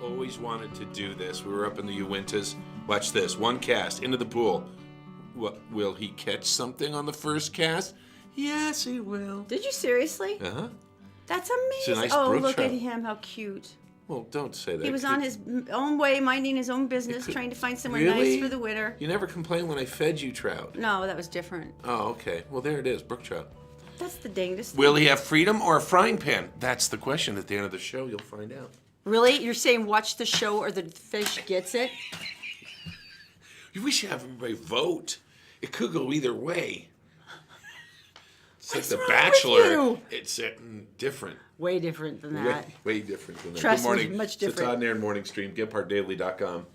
always wanted to do this. We were up in the Uintas. Watch this. One cast into the pool. What, will he catch something on the first cast? Yes, he will. Did you seriously? Uh-huh. That's amazing. It's a nice oh, brook look trout. at him. How cute. Well, don't say that. He was on his own way, minding his own business, trying to find somewhere nice for the winter. You never complained when I fed you trout. No, that was different. Oh, okay. Well, there it is. Brook trout. That's the dangest. Will he have freedom or a frying pan? That's the question. At the end of the show, you'll find out. Really? You're saying watch the show or the fish gets it? We should have everybody vote. It could go either way. It's What's like The wrong Bachelor. with you? It's different. Way different than that. Way different than that. Trust Good morning. me, much It's the different. Todd and Erin Morning Stream, GetPartDaily.com.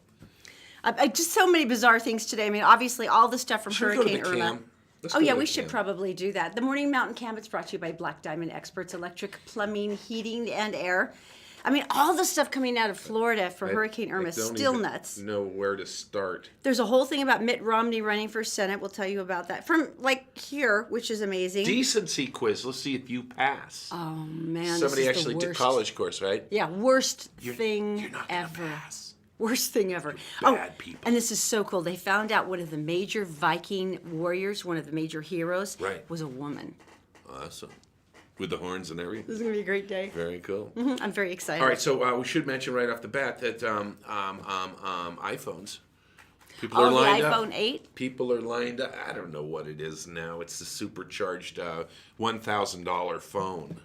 Just so many bizarre things today. I mean, obviously, all the stuff from Should we go to Hurricane the Irma. cam? Let's Oh, go yeah, to we the should cam. probably do that. The Morning Mountain Camp is brought to you by Black Diamond Experts, Electric, Plumbing, Heating, and Air. I mean, all the stuff coming out of Florida for Hurricane Irma is still nuts. Know where to start. There's a whole thing about Mitt Romney running for Senate. We'll tell you about that. From, here, which is amazing. Decency quiz. Let's see if you pass. Oh, man, Somebody this is actually the did worst. college course, right? Yeah, worst thing you're not gonna ever. pass. Worst thing ever. Bad people. And this is so cool. They found out one of the major Viking warriors, one of the major heroes, Right. was a woman. Awesome. With the horns and everything. This is going to be a great day. Very cool. I'm very excited. All right, so we should mention right off the bat that iPhones. People are the lined iPhone up. 8? People are lined up. I don't know what it is now. It's the supercharged $1,000 phone.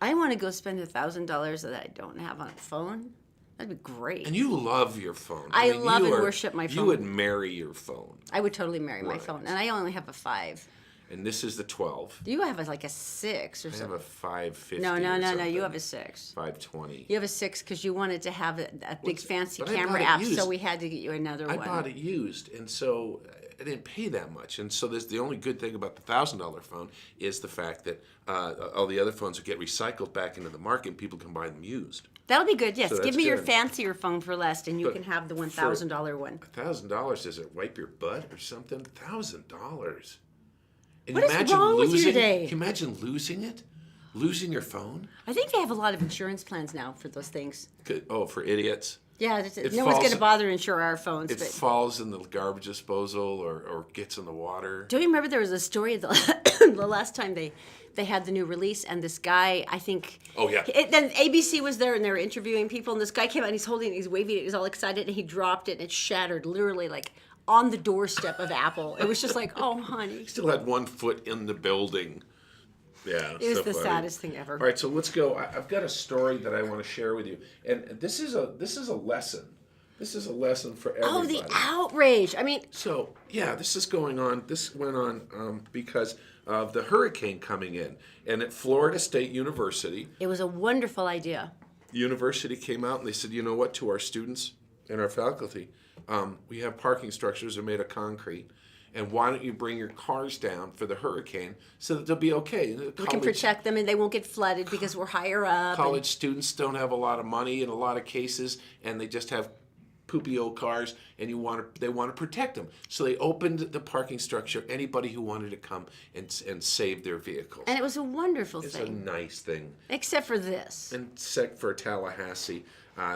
I want to go spend $1,000 that I don't have on a phone. That'd be great. And you love your phone. I mean, love you and are- worship my You phone. would marry your phone. I would totally marry my Right. phone. And I only have a 5. And this is the 12. You have like a 6 or I have something. a 550. No. or You something. have a 6. 520. You have a 6 because you wanted to have a big fancy but I camera bought it app, used. so we had to get you another I one. bought it used, and so I didn't pay that much. And so the only good thing about the $1,000 phone is the fact that all the other phones will get recycled back into the market, and people can buy them used. That'll be good, yes. So Give that's me your good. fancier phone for less, and you But can have the $1,000 one. $1,000, does it wipe your butt or something? $1,000. And What is wrong with you today? Can you imagine losing it? Losing your phone? I think they have a lot of insurance plans now for those things. Oh, for idiots? Yeah, It no one's falls- going to bother to insure our phones. It But falls in the garbage disposal or gets in the water. do you remember there was a story the last time they had the new release, and this guy, I think... Oh, yeah. Then ABC was there, and they were interviewing people, and this guy came out, and he's holding it, he's waving it, he's all excited, and he dropped it, and it shattered, literally, like, on the doorstep of Apple. It was just like, oh, honey. Still had one foot in the building. Yeah, It was so the funny. saddest thing ever. All right, so let's go. I've got a story that I want to share with you, and this is a lesson. This is a lesson for everybody. Oh, the outrage. I mean, So yeah, this is going on. This went on because of the hurricane coming in, and at Florida State University, it was a wonderful idea. university came out and they said, you know what, to our students and our faculty, we have parking structures that are made of concrete, and why don't you bring your cars down for the hurricane so that they'll be okay? We can protect them, and they won't get flooded because we're higher up. College students don't have a lot of money in a lot of cases, and they just have poopy old cars, and they want to protect them. So they opened the parking structure. Anybody who wanted to come and save their vehicles. And it was a wonderful It's thing. a nice thing. Except for this. And except for Tallahassee,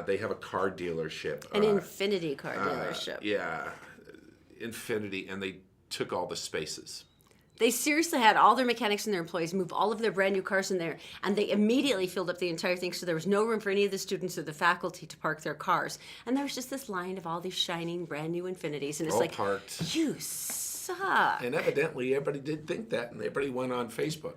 they have a car dealership. An Infinity car dealership. Yeah, Infinity, and they took all the spaces. They seriously had all their mechanics and their employees move all of their brand new cars in there, and they immediately filled up the entire thing, so there was no room for any of the students or the faculty to park their cars. And there was just this line of all these shining brand new Infinities, and it's All like, parked. you suck. And evidently, everybody did think that, and everybody went on Facebook.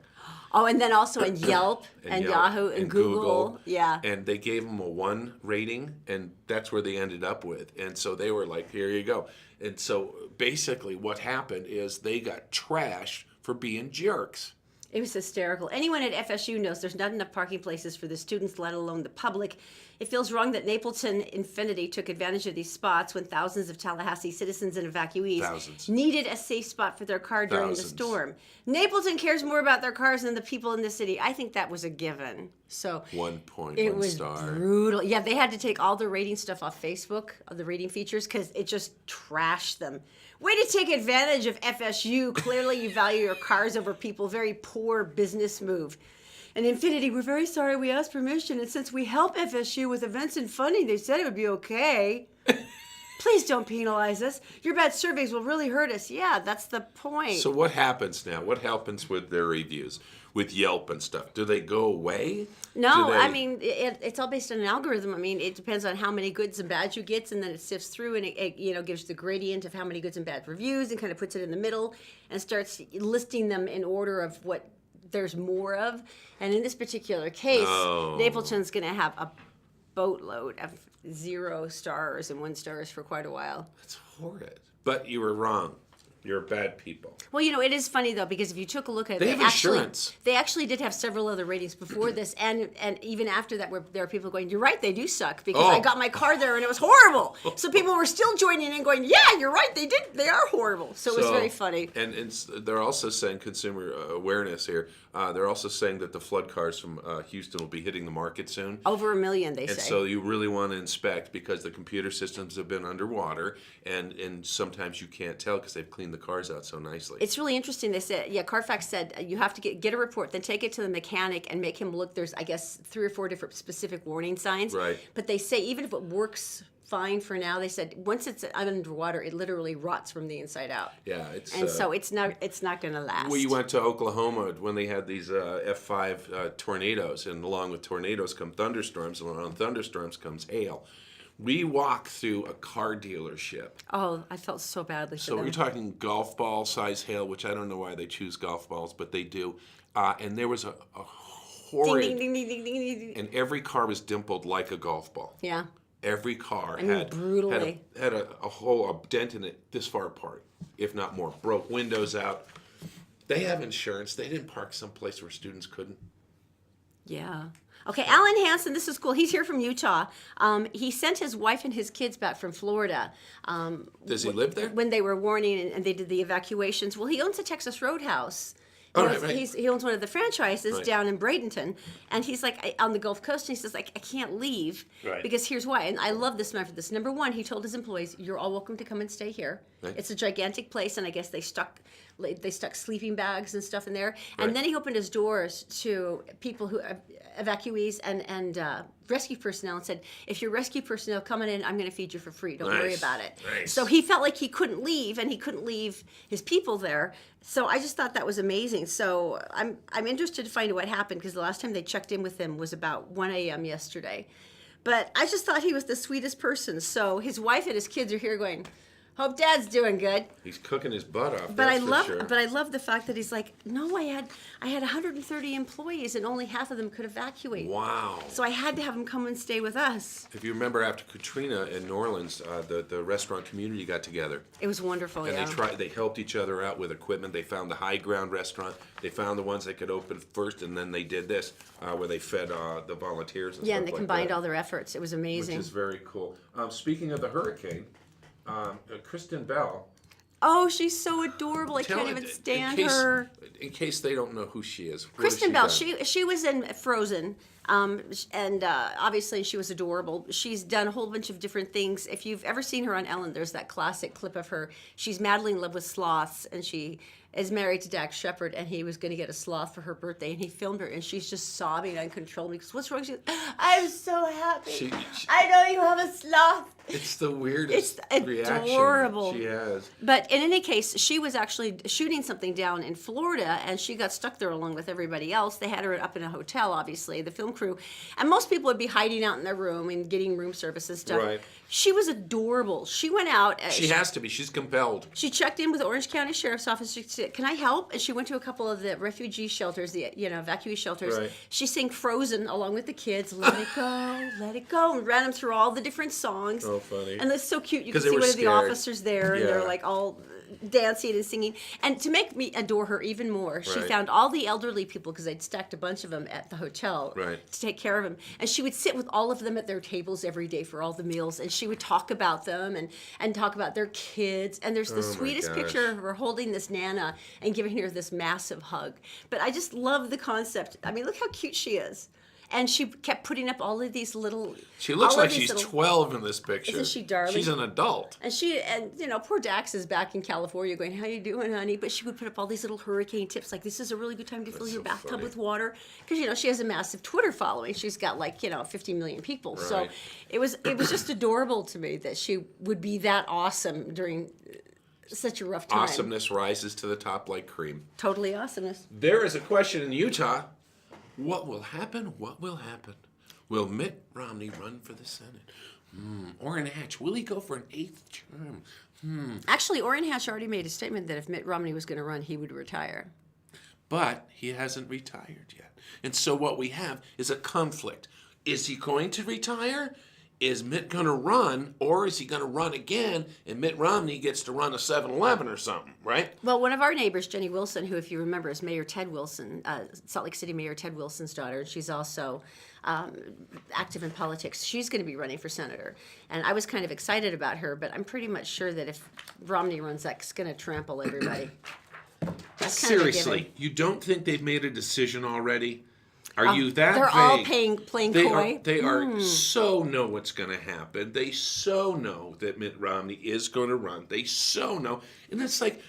Oh, and then also in Yelp and Yelp Yahoo and Google. Yeah. And they gave them a 1 rating, and that's where they ended up with. And so they were like, here you go. And so basically what happened is they got trashed for being jerks. It was hysterical. Anyone at FSU knows there's not enough parking places for the students, let alone the public. It feels wrong that Napleton Infinity took advantage of these spots when thousands of Tallahassee citizens and evacuees needed a safe spot for their car during the storm. Napleton cares more about their cars than the people in the city. I think that was a given. So 1.1 it was star. brutal. Yeah, they had to take all the rating stuff off Facebook, the rating features, because it just trashed them. Way to take advantage of FSU. Clearly you value your cars over people. Very poor business move. And Infinity, we're very sorry we asked permission, and since we help FSU with events and funding, they said it would be okay. Please don't penalize us. Your bad surveys will really hurt us. Yeah, that's the point. So what happens now? What happens with their reviews, with Yelp and stuff? Do they go away? No, I mean, it's all based on an algorithm. I mean, it depends on how many goods and bads you get, and then it sifts through, and it gives the gradient of how many goods and bad reviews, and kind of puts it in the middle, and starts listing them in order of what there's more of. And in this particular case, Napleton's going to have a boatload of 0 stars and 1 stars for quite a while. That's horrid. But you were wrong. You're bad people. Well, it is funny though, because if you took a look at it, they have insurance. They actually did have several other ratings before this, and even after that, where there are people going, "You're right, they do suck," because I got my car there and it was horrible. So people were still joining in, going, "Yeah, you're right, they are horrible." So it was very funny. And they're also saying consumer awareness here. They're also saying that the flood cars from Houston will be hitting the market soon. Over 1 million, they say. And so you really want to inspect, because the computer systems have been underwater, and sometimes you can't tell because they've cleaned the cars out so nicely. It's really interesting. They said, Carfax said you have to get a report, then take it to the mechanic and make him look. There's, I guess, 3 or 4 different specific warning signs. Right. But they say even if it works fine for now, they said once it's underwater, it literally rots from the inside out. Yeah, so it's not going to last. We went to Oklahoma when they had these F5 tornadoes, and along with tornadoes come thunderstorms, and along thunderstorms comes hail. We walked through a car dealership. Oh, I felt so badly for them. So we're talking golf ball size hail, which I don't know why they choose golf balls, but they do. And there was a horrid... Ding, ding, ding, ding, ding, ding, ding. And every car was dimpled like a golf ball. Yeah. Every car brutally. had a dent in it this far apart, if not more. Broke windows out. They have insurance. They didn't park someplace where students couldn't. Yeah. Okay, Alan Hansen, this is cool. He's here from Utah. He sent his wife and his kids back from Florida. Does he live there? When they were warning and they did the evacuations. Well, he owns a Texas Roadhouse. He owns one of the franchises down in Bradenton, and he's like on the Gulf Coast, and he says, like, I can't leave because here's why. And I love this man for this. Number one, he told his employees, "You're all welcome to come and stay here. Right. It's a gigantic place," and I guess they stuck sleeping bags and stuff in there. And then he opened his doors to people who evacuees and rescue personnel and said, "If you're rescue personnel coming in, I'm going to feed you for free. Don't worry about it." Nice. So he felt like he couldn't leave, and he couldn't leave his people there. So I just thought that was amazing. So I'm interested to find out what happened, because the last time they checked in with him was about 1 a.m. yesterday. But I just thought he was the sweetest person. So his wife and his kids are here going, "Hope Dad's doing good." He's cooking his butt off. But I love the fact that he's like, "No, I had 130 employees and only half of them could evacuate. Wow." So I had to have them come and stay with us. If you remember, after Katrina in New Orleans, the restaurant community got together. It was wonderful. And they helped each other out with equipment. They found the high ground restaurant. They found the ones that could open first, and then they did this where they fed the volunteers and stuff and they like combined that, all their efforts. It was amazing. Which is very cool. Speaking of the hurricane. Kristen Bell. Oh, she's so adorable. I can't even stand her. In case they don't know who she is. Kristen Bell, she was in Frozen, and obviously she was adorable. She's done a whole bunch of different things. If you've ever seen her on Ellen, there's that classic clip of her. She's madly in love with sloths, and she is married to Dax Shepard, and he was going to get a sloth for her birthday, and he filmed her, and she's just sobbing uncontrollably. Because what's wrong? She goes, "I'm so happy. I know you have a sloth." It's the weirdest adorable reaction she has. But in any case, she was actually shooting something down in Florida, and she got stuck there along with everybody else. They had her up in a hotel, obviously, the film crew. And most people would be hiding out in their room and getting room service and stuff. Right. She was adorable. She went out. She has to be. She's compelled. She checked in with the Orange County Sheriff's Office. She said, "Can I help?" And she went to a couple of the refugee shelters, the evacuee shelters. Right. She sang Frozen along with the kids. "Let it go, let it go," and ran them through all the different songs. Oh, funny. And it's so cute. You can see one of the officers there, and they're like all dancing and singing. And to make me adore her even more, she found all the elderly people, because they'd stacked a bunch of them at the hotel to take care of them. And she would sit with all of them at their tables every day for all the meals, and she would talk about them and talk about their kids. And there's the sweetest picture of her holding this Nana and giving her this massive hug. But I just love the concept. I mean, look how cute she is. And she kept putting up all of these little. She looks all of like these she's little- 12 in this picture. Isn't she darling? She's an adult. And poor Dax is back in California going, how you doing, honey? But she would put up all these little hurricane tips, like this is a really good time to fill your so bathtub funny. with water. Because, she has a massive Twitter following. She's got 50 million people. So Right. it was just adorable to me that she would be that awesome during such a rough time. Awesomeness rises to the top like cream. Totally awesomeness. There is a question in Utah. What will happen? What will happen? Will Mitt Romney run for the Senate? Orrin Hatch, will he go for an 8th term? Actually, Orrin Hatch already made a statement that if Mitt Romney was going to run, he would retire. But he hasn't retired yet. And so what we have is a conflict. Is he going to retire? Is Mitt going to run? Or is he going to run again and Mitt Romney gets to run a 7-Eleven or something, right? Well, one of our neighbors, Jenny Wilson, who, if you remember, is Mayor Ted Wilson, Salt Lake City Mayor Ted Wilson's daughter, and she's also active in politics. She's going to be running for senator. And I was kind of excited about her, but I'm pretty much sure that if Romney runs, that's going to trample everybody. That's kind of a given. Seriously, you don't think they've made a decision already? Are you that They're vague? all playing They coy. are so know what's going to happen. They so know that Mitt Romney is going to run. They so know, and it's like,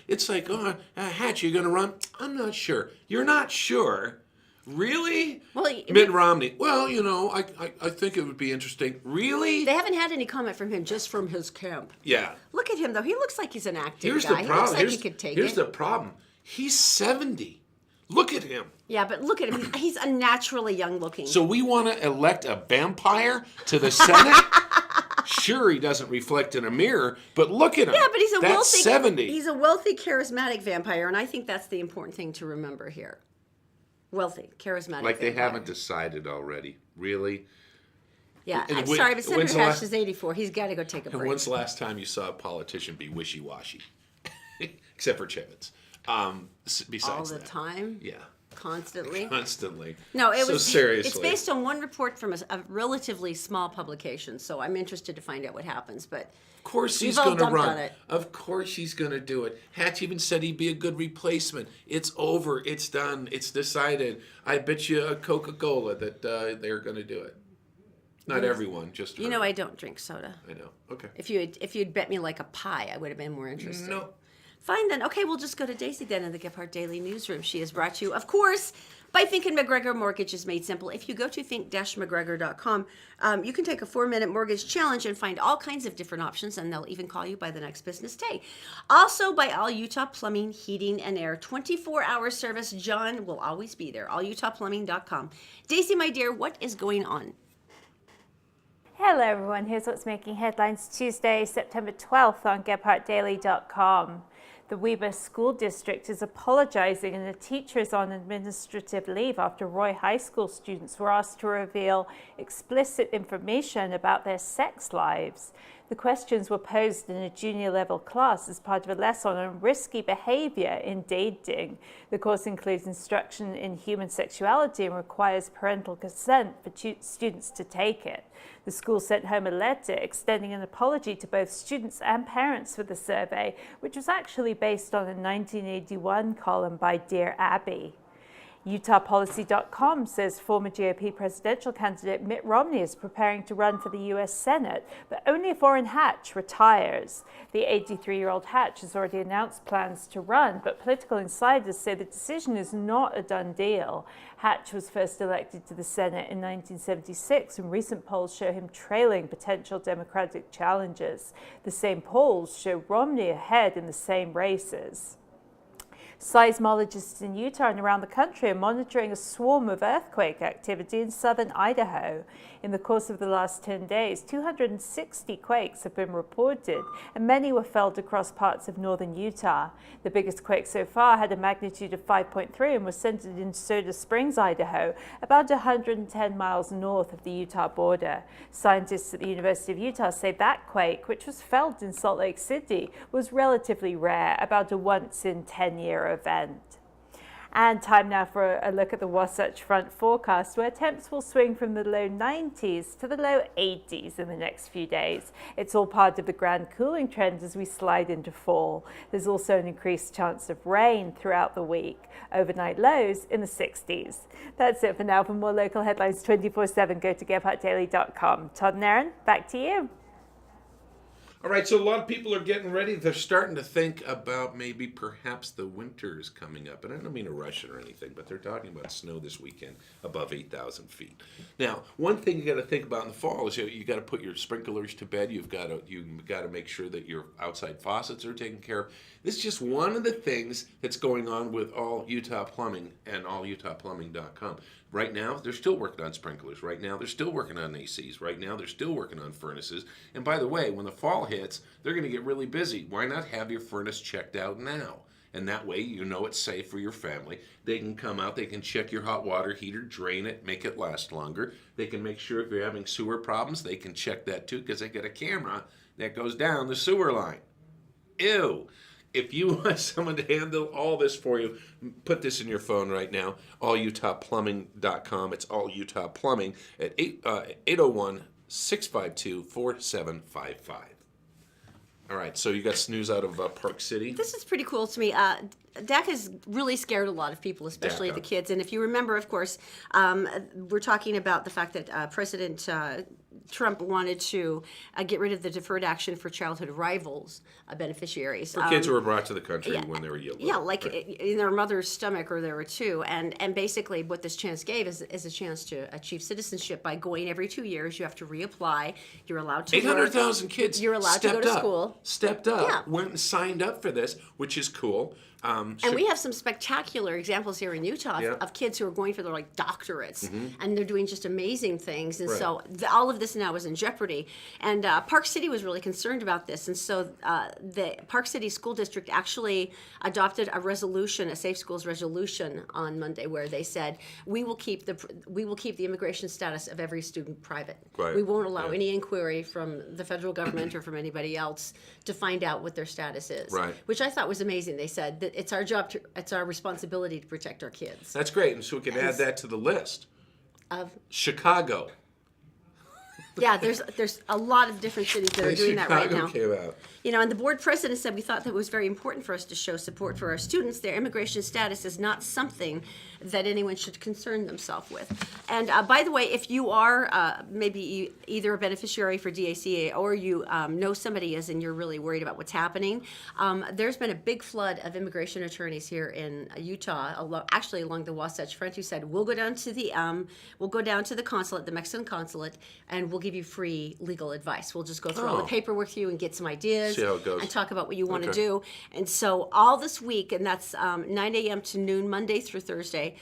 Hatch, you're going to run? I'm not sure. You're not sure, really? Well, Mitt Romney. Well, I think it would be interesting. Really? They haven't had any comment from him, just from his camp. Yeah. Look at him, though. He looks like he's an active Here's guy. the problem. He looks like he could take Here's it. the problem. He's 70. Look at him. Yeah, but look at him. He's unnaturally young looking. So we want to elect a vampire to the Senate? Sure, he doesn't reflect in a mirror, but look at him. Yeah, but he's a That's wealthy, 70. He's a wealthy, charismatic vampire, and I think that's the important thing to remember here. Wealthy, charismatic. Like they vampire. haven't decided already. Really? Yeah, And I'm when- sorry, but when's Senator the Hatch last- is 84. He's got to go take a And break. when's the last time you saw a politician be wishy-washy? Except for Chivets. Besides All the that. time? Yeah. Constantly? Constantly. No, it so was. seriously. It's based on one report from a relatively small publication, so I'm interested to find out what happens. But Of course we've he's all going to dumped run. on it. Of course he's going to do it. Hatch even said he'd be a good replacement. It's over. It's done. It's decided. I bet you a Coca-Cola that they're going to do it. Not everyone, just her. I don't drink soda. I know. Okay. If you'd bet me like a pie, I would have been more interested. No. Fine then. Okay, we'll just go to Daisy then in the Gephardt Daily Newsroom. She is brought to you, of course, by Fink and McGregor Mortgages Made Simple. If you go to think-mcgregor.com, you can take a 4-minute mortgage challenge and find all kinds of different options, and they'll even call you by the next business day. Also by All Utah Plumbing, Heating, and Air. 24-hour service. John will always be there. AllUtahPlumbing.com. Daisy, my dear, what is going on? Hello everyone, here's what's making headlines Tuesday, September 12th on GepardtDaily.com. The Weber School District is apologizing and a teacher is on administrative leave after Roy High School students were asked to reveal explicit information about their sex lives. The questions were posed in a junior level class as part of a lesson on risky behavior in dating. The course includes instruction in human sexuality and requires parental consent for students to take it. The school sent home a letter extending an apology to both students and parents for the survey, which was actually based on a 1981 column by Dear Abby. UtahPolicy.com says former GOP presidential candidate Mitt Romney is preparing to run for the U.S. Senate, but only if Orrin Hatch retires. The 83-year-old Hatch has already announced plans to run, but political insiders say the decision is not a done deal. Hatch was first elected to the Senate in 1976, and recent polls show him trailing potential Democratic challengers. The same polls show Romney ahead in the same races. Seismologists in Utah and around the country are monitoring a swarm of earthquake activity in southern Idaho. In the course of the last 10 days, 260 quakes have been reported, and many were felt across parts of northern Utah. The biggest quake so far had a magnitude of 5.3 and was centered in Soda Springs, Idaho, about 110 miles north of the Utah border. Scientists at the University of Utah say that quake, which was felt in Salt Lake City, was relatively rare, about a once-in-10-year event. And time now for a look at the Wasatch Front forecast, where temps will swing from the low 90s to the low 80s in the next few days. It's all part of the grand cooling trend as we slide into fall. There's also an increased chance of rain throughout the week. Overnight lows in the 60s. That's it for now. For more local headlines 24/7, go to GephartDaily.com. Todd and Erin, back to you. All right, so a lot of people are getting ready. They're starting to think about maybe perhaps the winter is coming up. And I don't mean to rush it or anything, but they're talking about snow this weekend above 8,000 feet. Now, one thing you got to think about in the fall is you got to put your sprinklers to bed. You've got to make sure that your outside faucets are taken care of. This is just one of the things that's going on with all Utah Plumbing and allutahplumbing.com. Right now, they're still working on sprinklers. Right now, they're still working on ACs. Right now, they're still working on furnaces. And by the way, when the fall hits, they're going to get really busy. Why not have your furnace checked out now? And that way, you know it's safe for your family. They can come out, they can check your hot water heater, drain it, make it last longer. They can make sure if you're having sewer problems, they can check that too, because they got a camera that goes down the sewer line. Ew. If you want someone to handle all this for you, put this in your phone right now, allutahplumbing.com. It's All Utah Plumbing at 801-652-4755. All right, so you got news out of Park City? This is pretty cool to me. DACA has really scared a lot of people, especially DACA. the kids. And if you remember, of course, we're talking about the fact that President Trump wanted to get rid of the deferred action for childhood arrivals beneficiaries. For kids who were brought to the country when they were young. Yeah, like right. in their mother's stomach, or there were two. And basically what this chance gave is a chance to achieve citizenship by going every 2 years. You have to reapply. You're allowed to 800,000 kids You're allowed to go to school. Stepped up, Yeah. went and signed up for this, which is cool. And we have some spectacular examples here in Utah of kids who are going for their doctorates, and they're doing just amazing things. And so all of this now is in jeopardy. And Park City was really concerned about this, and so the Park City School District actually adopted a resolution, a Safe Schools resolution, on Monday, where they said we will keep the immigration status of every student private. Right. We won't allow any inquiry from the federal government or from anybody else to find out what their status is. Right. Which I thought was amazing. They said that it's our job, it's our responsibility to protect our kids. That's great, and so we can add that to the list. Of Chicago. Yeah, there's a lot of different cities that are doing that right now. Came out. You know, and the board president said we thought that it was very important for us to show support for our students. Their immigration status is not something that anyone should concern themselves with. And by the way, if you are maybe either a beneficiary for DACA or you know somebody is and you're really worried about what's happening, there's been a big flood of immigration attorneys here in Utah, actually along the Wasatch Front, who said we'll go down to the consulate, the Mexican consulate, and we'll give you free legal advice. We'll just go through all the paperwork with you and get some ideas. See how it goes. And talk about what you want to do. And so all this week, and that's 9 a.m. to noon, Monday through Thursday,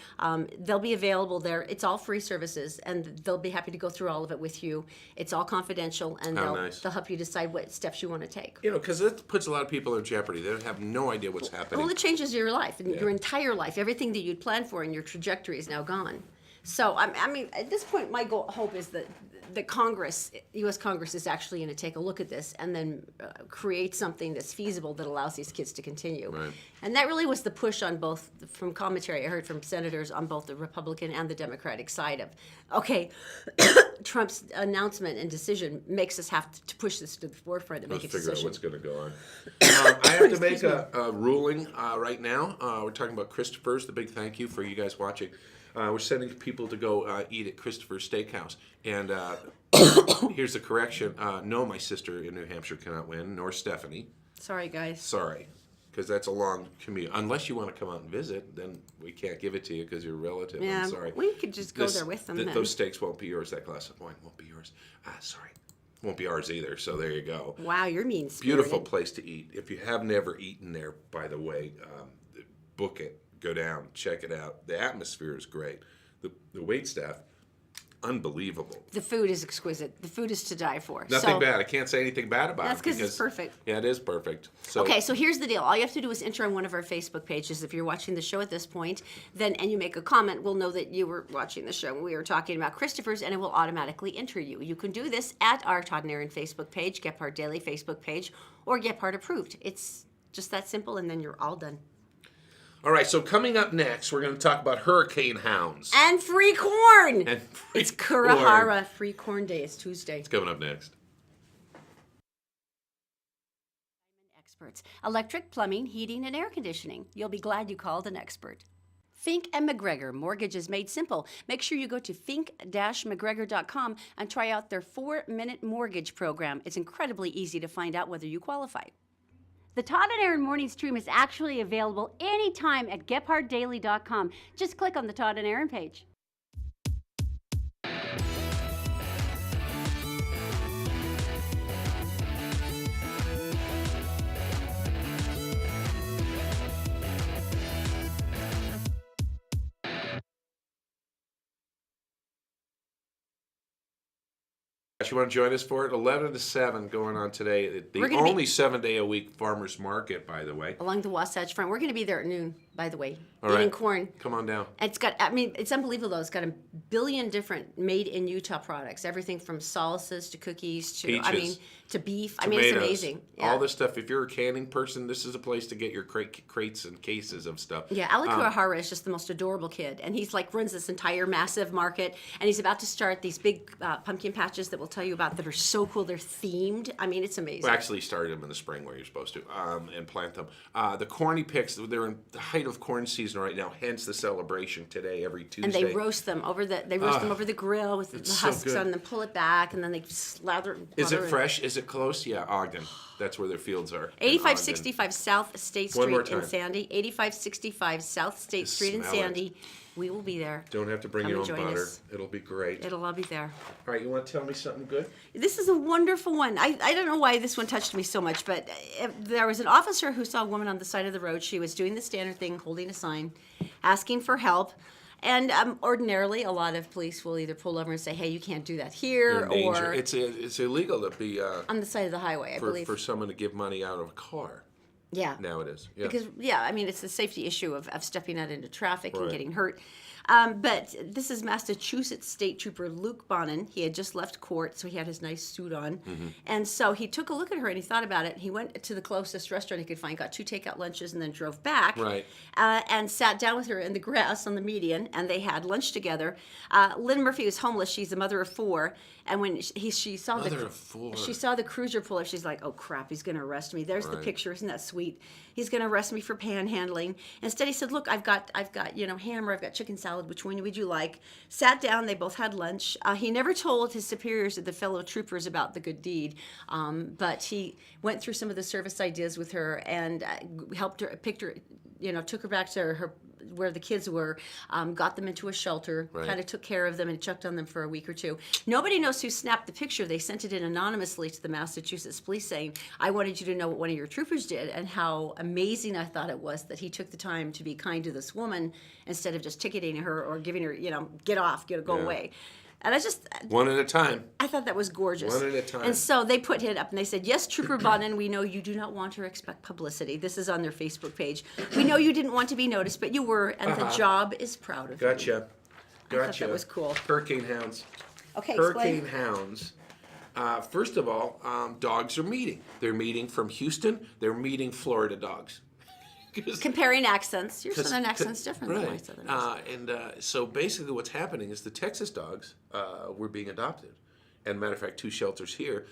they'll be available there. It's all free services, and they'll be happy to go through all of it with you. It's all confidential, and they'll help you decide what steps you want to take. You know, because it puts a lot of people in jeopardy. They have no idea what's happening. Well, it changes your life, and your entire life. Everything that you'd planned for and your trajectory is now gone. So, I mean, at this point, my hope is that the Congress, U.S. Congress, is actually going to take a look at this and then create something that's feasible that allows these kids to continue. Right. And that really was the push on both, from commentary I heard from senators on both the Republican and the Democratic side of, okay, Trump's announcement and decision makes us have to push this to the forefront and make a decision. Figure out what's going to go on. I have to make a ruling right now. We're talking about Christopher's. The big thank you for you guys watching. We're sending people to go eat at Christopher's Steakhouse. And here's the correction. No, my sister in New Hampshire cannot win, nor Stephanie. Sorry, guys. Sorry, because that's a long commute. Unless you want to come out and visit, then we can't give it to you because you're a relative. Yeah, I'm sorry. we could just go there with them then. Those steaks won't be yours. That glass of wine won't be yours. Sorry. Won't be ours either, so there you go. Wow, you're mean-spirited. Beautiful place to eat. If you have never eaten there, by the way, book it. Go down, check it out. The atmosphere is great. The wait staff, unbelievable. The food is exquisite. The food is to die for. Nothing bad. I can't say anything bad about it. That's because it's perfect. Yeah, it is perfect. So, okay, so here's the deal. All you have to do is enter on one of our Facebook pages. If you're watching the show at this point, and you make a comment, we'll know that you were watching the show. We were talking about Christopher's, and it will automatically enter you. You can do this at our Todd and Erin Facebook page, Gephardt Daily Facebook page, or Gephardt Approved. It's just that simple, and then you're all done. All right, so coming up next, we're going to talk about hurricane hounds. And free corn. And It's Kurahara Free Corn Day. It's Tuesday. It's coming up next. Experts. Electric, plumbing, heating, and air conditioning. You'll be glad you called an expert. Fink and McGregor, mortgages made simple. Make sure you go to fink-mcgregor.com and try out their 4-minute mortgage program. It's incredibly easy to find out whether you qualify. The Todd and Erin Morning Stream is actually available anytime at gephardtdaily.com. Just click on the Todd and Erin page. You want to join us for it? 11 to 7 going on today. The only 7-day-a-week farmers market, by the way. Along the Wasatch Front. We're going to be there at noon, by the way, All eating right. corn. Come on down. It's got, I mean, it's unbelievable though. It's got a billion different made in Utah products. Everything from salsas to cookies to, Peaches. to beef. Tomatoes, I mean, it's amazing. Yeah. All this stuff. If you're a canning person, this is a place to get your crates and cases of stuff. Yeah, Alec Kurahara is just the most adorable kid, and he's like runs this entire massive market, and he's about to start these big pumpkin patches that we'll tell you about that are so cool. They're themed. I mean, it's amazing. We actually started them in the spring where you're supposed to, and plant them. The corny picks, they're in the height of corn season right now, hence the celebration today every Tuesday. And they roast them over the grill with the so husks good. on, and then pull it back, and then they slather. Is it butter fresh? Is it close? Yeah, Ogden. That's where their fields are. 8565 South State One more Street in time. Sandy. 8565 South State Street in smell it. Sandy. We will be there. Don't have to bring Come your and own join butter. us. It'll be great. It'll all be there. All right, you want to tell me something good? This is a wonderful one. I don't know why this one touched me so much, but there was an officer who saw a woman on the side of the road. She was doing the standard thing, holding a sign, asking for help. And ordinarily, a lot of police will either pull over and say, "Hey, you can't do that here," You're in danger. or It's illegal to be on the side of the highway. I believe. for someone to give money out of a car. Yeah. Now it is. Yeah. Because, I mean, it's the safety issue of stepping out into traffic and Right. getting hurt. But this is Massachusetts State Trooper Luke Bonin. He had just left court, so he had his nice suit on. Mm-hmm. And so he took a look at her and he thought about it. He went to the closest restaurant he could find, got 2 takeout lunches, and then drove back. Right. And sat down with her in the grass on the median, and they had lunch together. Lynn Murphy was homeless. She's a mother of 4. And when she saw Mother of 4. she saw the cruiser pull up, she's like, "Oh crap, he's going to arrest me." There's the Right. picture. Isn't that sweet? He's going to arrest me for panhandling. Instead, he said, "Look, I've got hammer, I've got chicken salad. Which one would you like?" Sat down. They both had lunch. He never told his superiors or the fellow troopers about the good deed, but he went through some of the service ideas with her and helped her, picked her, took her back to her where the kids were, got them into a shelter, Right. kind of took care of them and checked on them for a week or 2. Nobody knows who snapped the picture. They sent it in anonymously to the Massachusetts police saying, "I wanted you to know what one of your troopers did and how amazing I thought it was that he took the time to be kind to this woman instead of just ticketing her or giving her, get off, go Yeah. away." And One at a time. I thought that was gorgeous. One at a time. And so they put it up and they said, "Yes, Trooper Bonin, we know you do not want or expect publicity." This is on their Facebook page. "We know you didn't want to be noticed, but you were, and the job is proud of you." Gotcha. I thought that was cool. Hurricane hounds. Okay, Hurricane explain. hounds. First of all, dogs are meeting. They're meeting from Houston. They're meeting Florida dogs. Comparing accents. Your 'Cause- southern accent's different than my Right. southern accent. So basically what's happening is the Texas dogs were being adopted. And matter of fact, 2 shelters here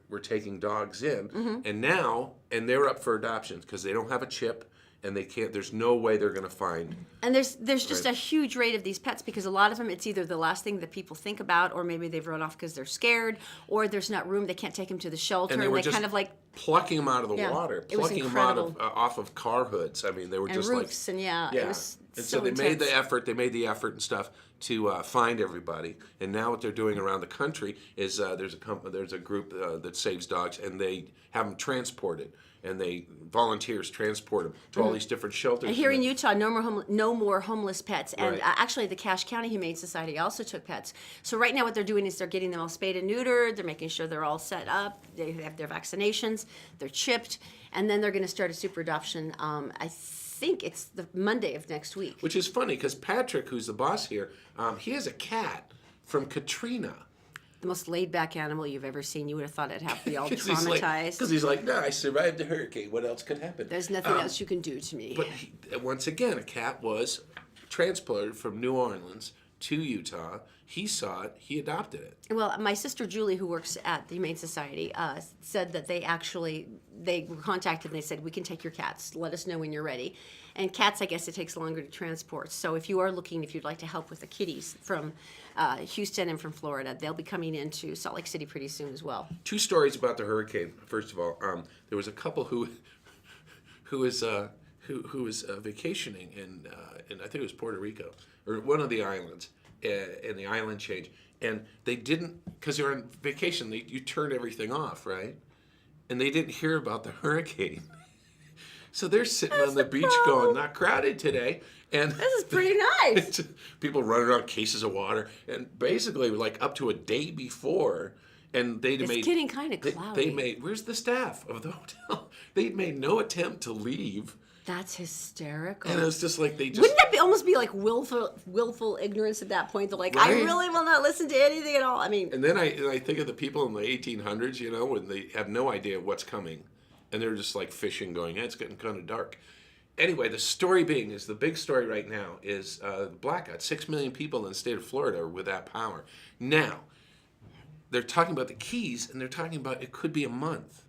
were taking dogs in. Mm-hmm. And they're up for adoptions because they don't have a chip and they can't, there's no way they're going to find. And there's just Right. a huge rate of these pets because a lot of them, it's either the last thing that people think about, or maybe they've run off because they're scared, or there's not room, they can't take them to the shelter, And they were just kind of like, plucking them out of the Yeah. water, It was plucking them out of incredible. off of car hoods. I mean, they were and just roofs, like and it was and so so they made intense. the effort. They made the effort and stuff to find everybody. And now what they're doing around the country is there's a group that saves dogs, and they have them transported, and volunteers transport them to all these different shelters. And here in Utah, no more homeless pets. And Right. actually, the Cache County Humane Society also took pets. So right now, what they're doing is they're getting them all spayed and neutered. They're making sure they're all set up. They have their vaccinations. They're chipped, and then they're going to start a super adoption. I think it's the Monday of next week. Which is funny because Patrick, who's the boss here, he has a cat from Katrina. the most laid-back animal you've ever seen. You would have thought it'd have to be all traumatized. Because he's like, no, I survived the hurricane. What else could happen? There's nothing else you can do to me. But once again, a cat was transported from New Orleans to Utah. He saw it. He adopted it. Well, my sister Julie, who works at the Humane Society, said that they were contacted and they said, we can take your cats. Let us know when you're ready. And cats, I guess it takes longer to transport. So if you are looking, if you'd like to help with the kitties from Houston and from Florida, they'll be coming into Salt Lake City pretty soon as well. 2 stories about the hurricane. First of all, there was a couple who was vacationing in I think it was Puerto Rico or one of the islands, and the island change, and they didn't, because they were on vacation. You turn everything off, right? And they didn't hear about the hurricane. So they're sitting on the beach going, not crowded today. And this is pretty nice. People running around cases of water. And basically, like up to a day before, and it's getting kind of cloudy. Where's the staff of the hotel? They'd made no attempt to leave. That's hysterical. And it was just like Wouldn't that almost be like willful ignorance at that point? They're like, right? I really will not listen to anything at all. I mean. And then I think of the people in the 1800s, when they have no idea what's coming. And they're just like fishing going, it's getting kind of dark. Anyway, the story being is the big story right now is the blackout. 6 million people in the state of Florida are without power. Now, they're talking about the Keys, and they're talking about it could be a month.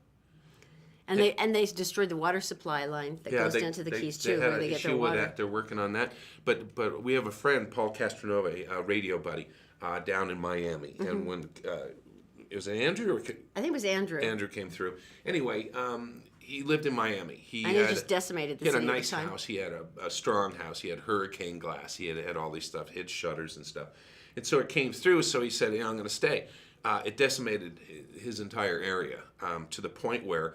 And they destroyed the water supply line that goes down to the Keys too, where they get their water. With that. They're working on that. But we have a friend, Paul Castronova, a radio buddy, down in Miami. Mm-hmm. And when was it Andrew? I think it was Andrew. Andrew came through. Anyway, he lived in Miami. He just decimated the city. He had a nice house. He had a strong house. He had hurricane glass. He had all these stuff, hid shutters and stuff. And so it came through. So he said, I'm going to stay. It decimated his entire area to the point where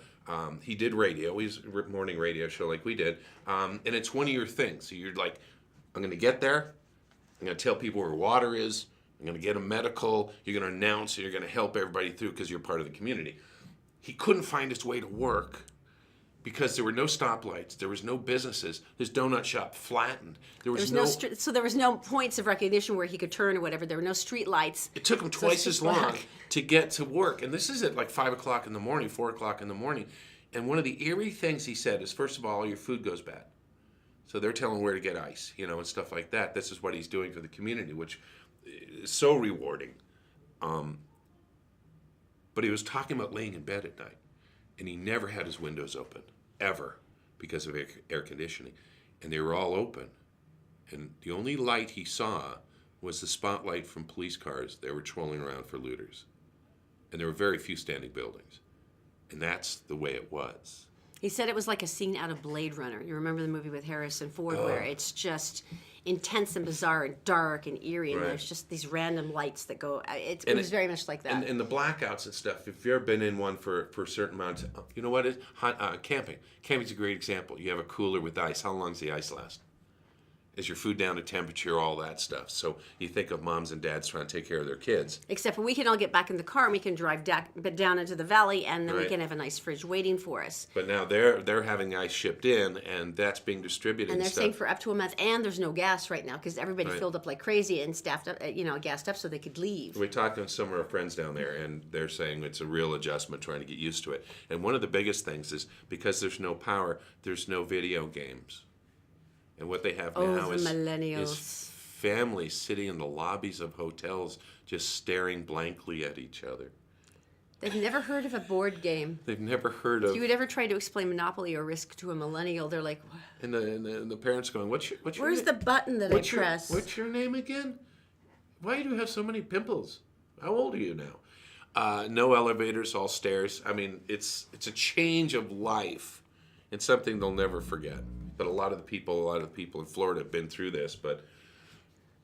he did radio. He was a morning radio show like we did. And it's one of your things. So you're like, I'm going to get there. I'm going to tell people where water is. I'm going to get a medical. You're going to announce. And you're going to help everybody through because you're part of the community. He couldn't find his way to work because there were no stoplights. There was no businesses. His donut shop flattened. There was so there was no points of recognition where he could turn or whatever. There were no street lights. It took him twice as long to get to work. And this is at like 5 o'clock in the morning, 4 o'clock in the morning. And one of the eerie things he said is, first of all, your food goes bad. So they're telling where to get ice, and stuff like that. This is what he's doing for the community, which is so rewarding. But he was talking about laying in bed at night. And he never had his windows open, ever, because of air conditioning. And they were all open. And the only light he saw was the spotlight from police cars that were trolling around for looters. And there were very few standing buildings. And that's the way it was. He said it was like a scene out of Blade Runner. You remember the movie with Harrison Ford where it's just intense and bizarre and dark and eerie, and there's just these random lights that go. It was very much like that. And the blackouts and stuff, if you've ever been in one for a certain amount of time, you know what it is? Camping. Camping's a great example. You have a cooler with ice. How long does the ice last? Is your food down to temperature, all that stuff. So you think of moms and dads trying to take care of their kids. Except for we can all get back in the car and we can drive down into the valley, and then we can have a nice fridge waiting for us. But now they're having ice shipped in, and that's being distributed. And they're saying for up to a month, and there's no gas right now because everybody filled up like crazy and staffed up, gassed up so they could leave. We talked to some of our friends down there, and they're saying it's a real adjustment trying to get used to it. And one of the biggest things is because there's no power, there's no video games. And what they have now is families sitting in the lobbies of hotels just staring blankly at each other. They've never heard of a board game. They've never heard of... If you would ever try to explain Monopoly or Risk to a millennial, they're like... And the parents going, what's your Where's the button that I press? What's your name again? Why do you have so many pimples? How old are you now? No elevators, all stairs. I mean, it's a change of life. It's something they'll never forget. But a lot of the people in Florida have been through this, but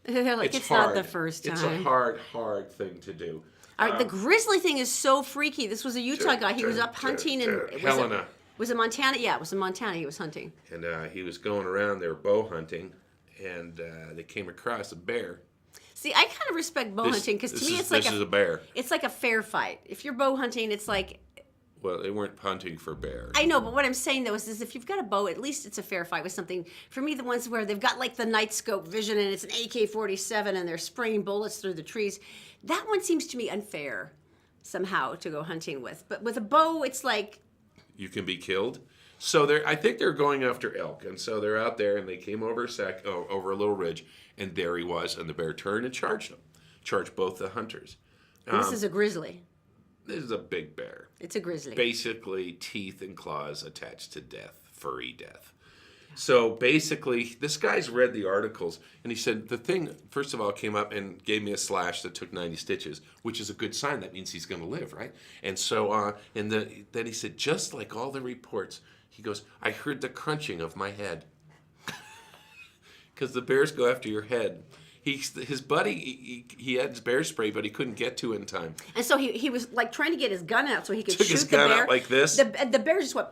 they're like, it's not the first time. It's a hard thing to do. The grizzly thing is so freaky. This was a Utah guy. He was up hunting in Helena. Was it Montana? Yeah, it was in Montana. He was hunting. And he was going around. They were bow hunting, and they came across a bear. See, I kind of respect bow hunting because to me it's like a bear. It's like a fair fight. If you're bow hunting, it's like Well, they weren't hunting for bear. I know, but what I'm saying though is if you've got a bow, at least it's a fair fight with something. For me, the ones where they've got like the night scope vision and it's an AK-47 and they're spraying bullets through the trees, that one seems to me unfair somehow to go hunting with. But with a bow, it's like You can be killed. So I think they're going after elk, and so they're out there, and they came over over a little ridge, and there he was, and the bear turned and charged both the hunters. this is a grizzly. This is a big bear. It's a grizzly. Basically, teeth and claws attached to death, furry death. So basically, this guy's read the articles, and he said the thing, first of all, came up and gave me a slash that took 90 stitches, which is a good sign. That means he's going to live, right? And so, then he said, just like all the reports, he goes, I heard the crunching of my head. Because the bears go after your head. His buddy, he had his bear spray, but he couldn't get to it in time. And so he was like trying to get his gun out so he could Took shoot his the gun bear. out like this. The bear just went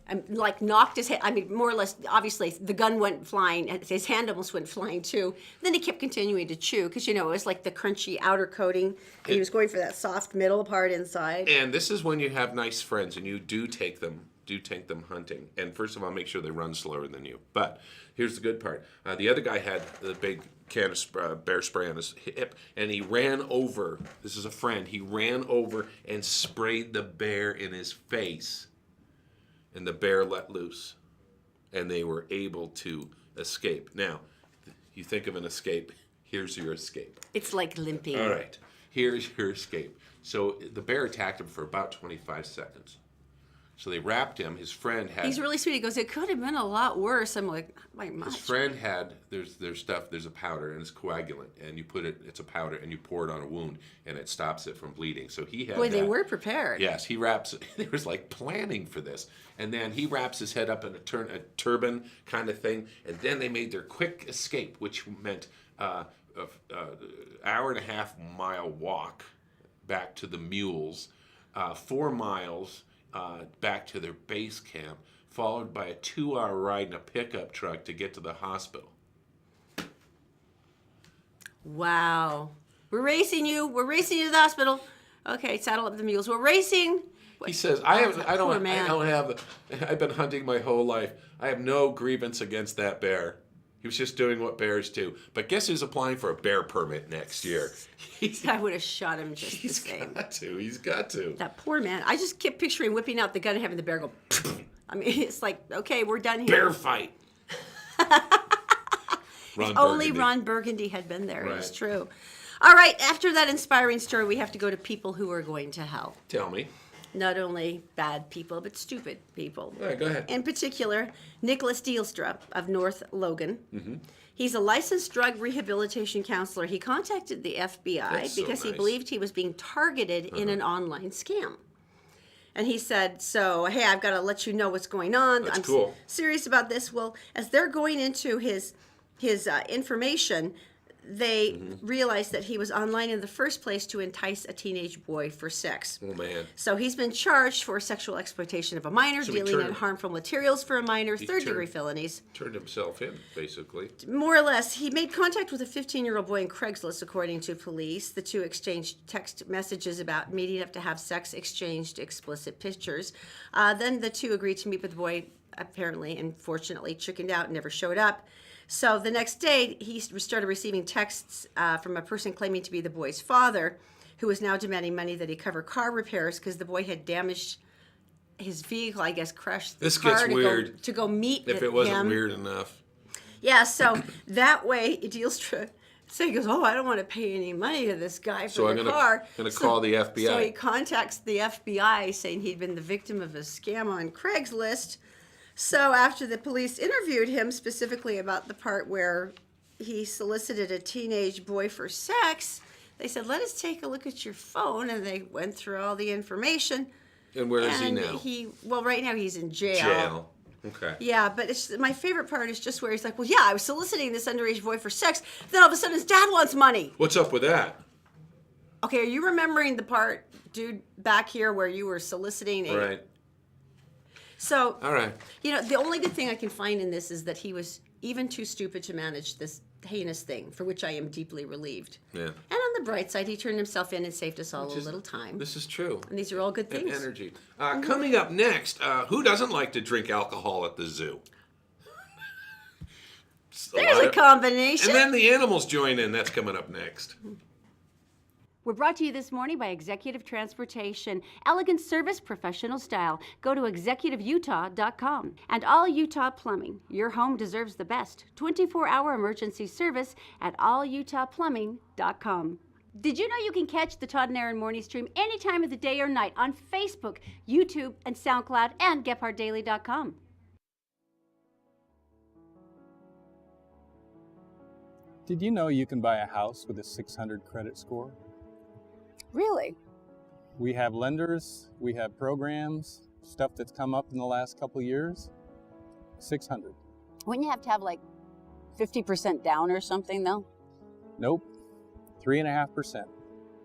and like knocked his head. I mean, more or less, obviously, the gun went flying. His hand almost went flying too. Then he kept continuing to chew because it was like the crunchy outer coating, and he was going for that soft middle part inside. And this is when you have nice friends and you do take them hunting. And first of all, make sure they run slower than you. But here's the good part. The other guy had the big can of bear spray on his hip, and he ran over. This is a friend. He ran over and sprayed the bear in his face. And the bear let loose. And they were able to escape. Now, you think of an escape. Here's your escape. It's like limping. All right. Here's your escape. So the bear attacked him for about 25 seconds. So they wrapped him. His friend had... He's really sweet. He goes, it could have been a lot worse. I'm like, not by much. His friend had... There's stuff. There's a powder, and it's coagulant. And you put it... It's a powder, and you pour it on a wound, and it stops it from bleeding. So he had Boy, that. they were prepared. Yes, he wraps... There was like planning for this. And then he wraps his head up in a turban kind of thing. And then they made their quick escape, which meant an hour and a half mile walk back to the mules, 4 miles... back to their base camp, followed by a 2-hour ride in a pickup truck to get to the hospital. Wow. We're racing you. We're racing you to the hospital. Okay, saddle up the mules. We're racing. He says, I've been hunting my whole life. I have no grievance against that bear. He was just doing what bears do. But guess who's applying for a bear permit next year? I would have shot him just the same. He's got to. That poor man. I just kept picturing whipping out the gun and having the bear go. I mean, it's like, okay, we're done here. Bear fight. Only Ron Burgundy had been there. Right. It's true. All right, after that inspiring story, we have to go to people who are going to hell. Tell me. Not only bad people, but stupid people. All right, go ahead. In particular, Nicholas Dealstra of North Logan. Mm-hmm. He's a licensed drug rehabilitation counselor. He contacted the FBI because he believed he was being targeted in an online scam. And he said, hey, I've got to let you know what's going on. That's I'm cool. Serious about this. Well, as they're going into his information, they realized that he was online in the first place to entice a teenage boy for sex. Oh, man. So he's been charged for sexual exploitation of a minor, So dealing in harmful materials for a minor, third-degree felonies. Turned himself in, basically. More or less. He made contact with a 15-year-old boy in Craigslist, according to police. The two exchanged text messages about meeting up to have sex, exchanged explicit pictures. Then the two agreed to meet with the boy, apparently, and fortunately chickened out and never showed up. So the next day, he started receiving texts from a person claiming to be the boy's father, who was now demanding money that he cover car repairs because the boy had damaged his vehicle, I guess, crashed the car gets weird. to go meet him. If it wasn't weird enough. Yeah, so that way, Dealstra, so he goes, I don't want to pay any money to this guy for the car. So I'm going to call the FBI. So he contacts the FBI saying he'd been the victim of a scam on Craigslist. So after the police interviewed him specifically about the part where he solicited a teenage boy for sex, they said, let us take a look at your phone. And they went through all the information. And where is he now? Right now he's in jail. Jail. Okay. Yeah, but my favorite part is just where he's like, I was soliciting this underage boy for sex. Then all of a sudden his dad wants money. What's up with that? Okay, are you remembering the part, dude, back here where you were soliciting a... Right. So, all right. The only good thing I can find in this is that he was even too stupid to manage this heinous thing, for which I am deeply relieved. Yeah. And on the bright side, he turned himself in and saved us all a little time. This is true. And these are all good And things. energy. Coming up next, who doesn't like to drink alcohol at the zoo? There's a combination. And then the animals join in. That's coming up next. We're brought to you this morning by Executive Transportation. Elegant service, professional style. Go to executiveutah.com. And All Utah Plumbing. Your home deserves the best. 24-hour emergency service at allutahplumbing.com. Did you know you can catch the Todd and Erin morning stream any time of the day or night on Facebook, YouTube, and SoundCloud, and GephardtDaily.com. Did you know you can buy a house with a 600 credit score? Really? We have lenders, we have programs, stuff that's come up in the last couple years. 600. Wouldn't you have to have like 50% down or something, though? Nope. 3.5%.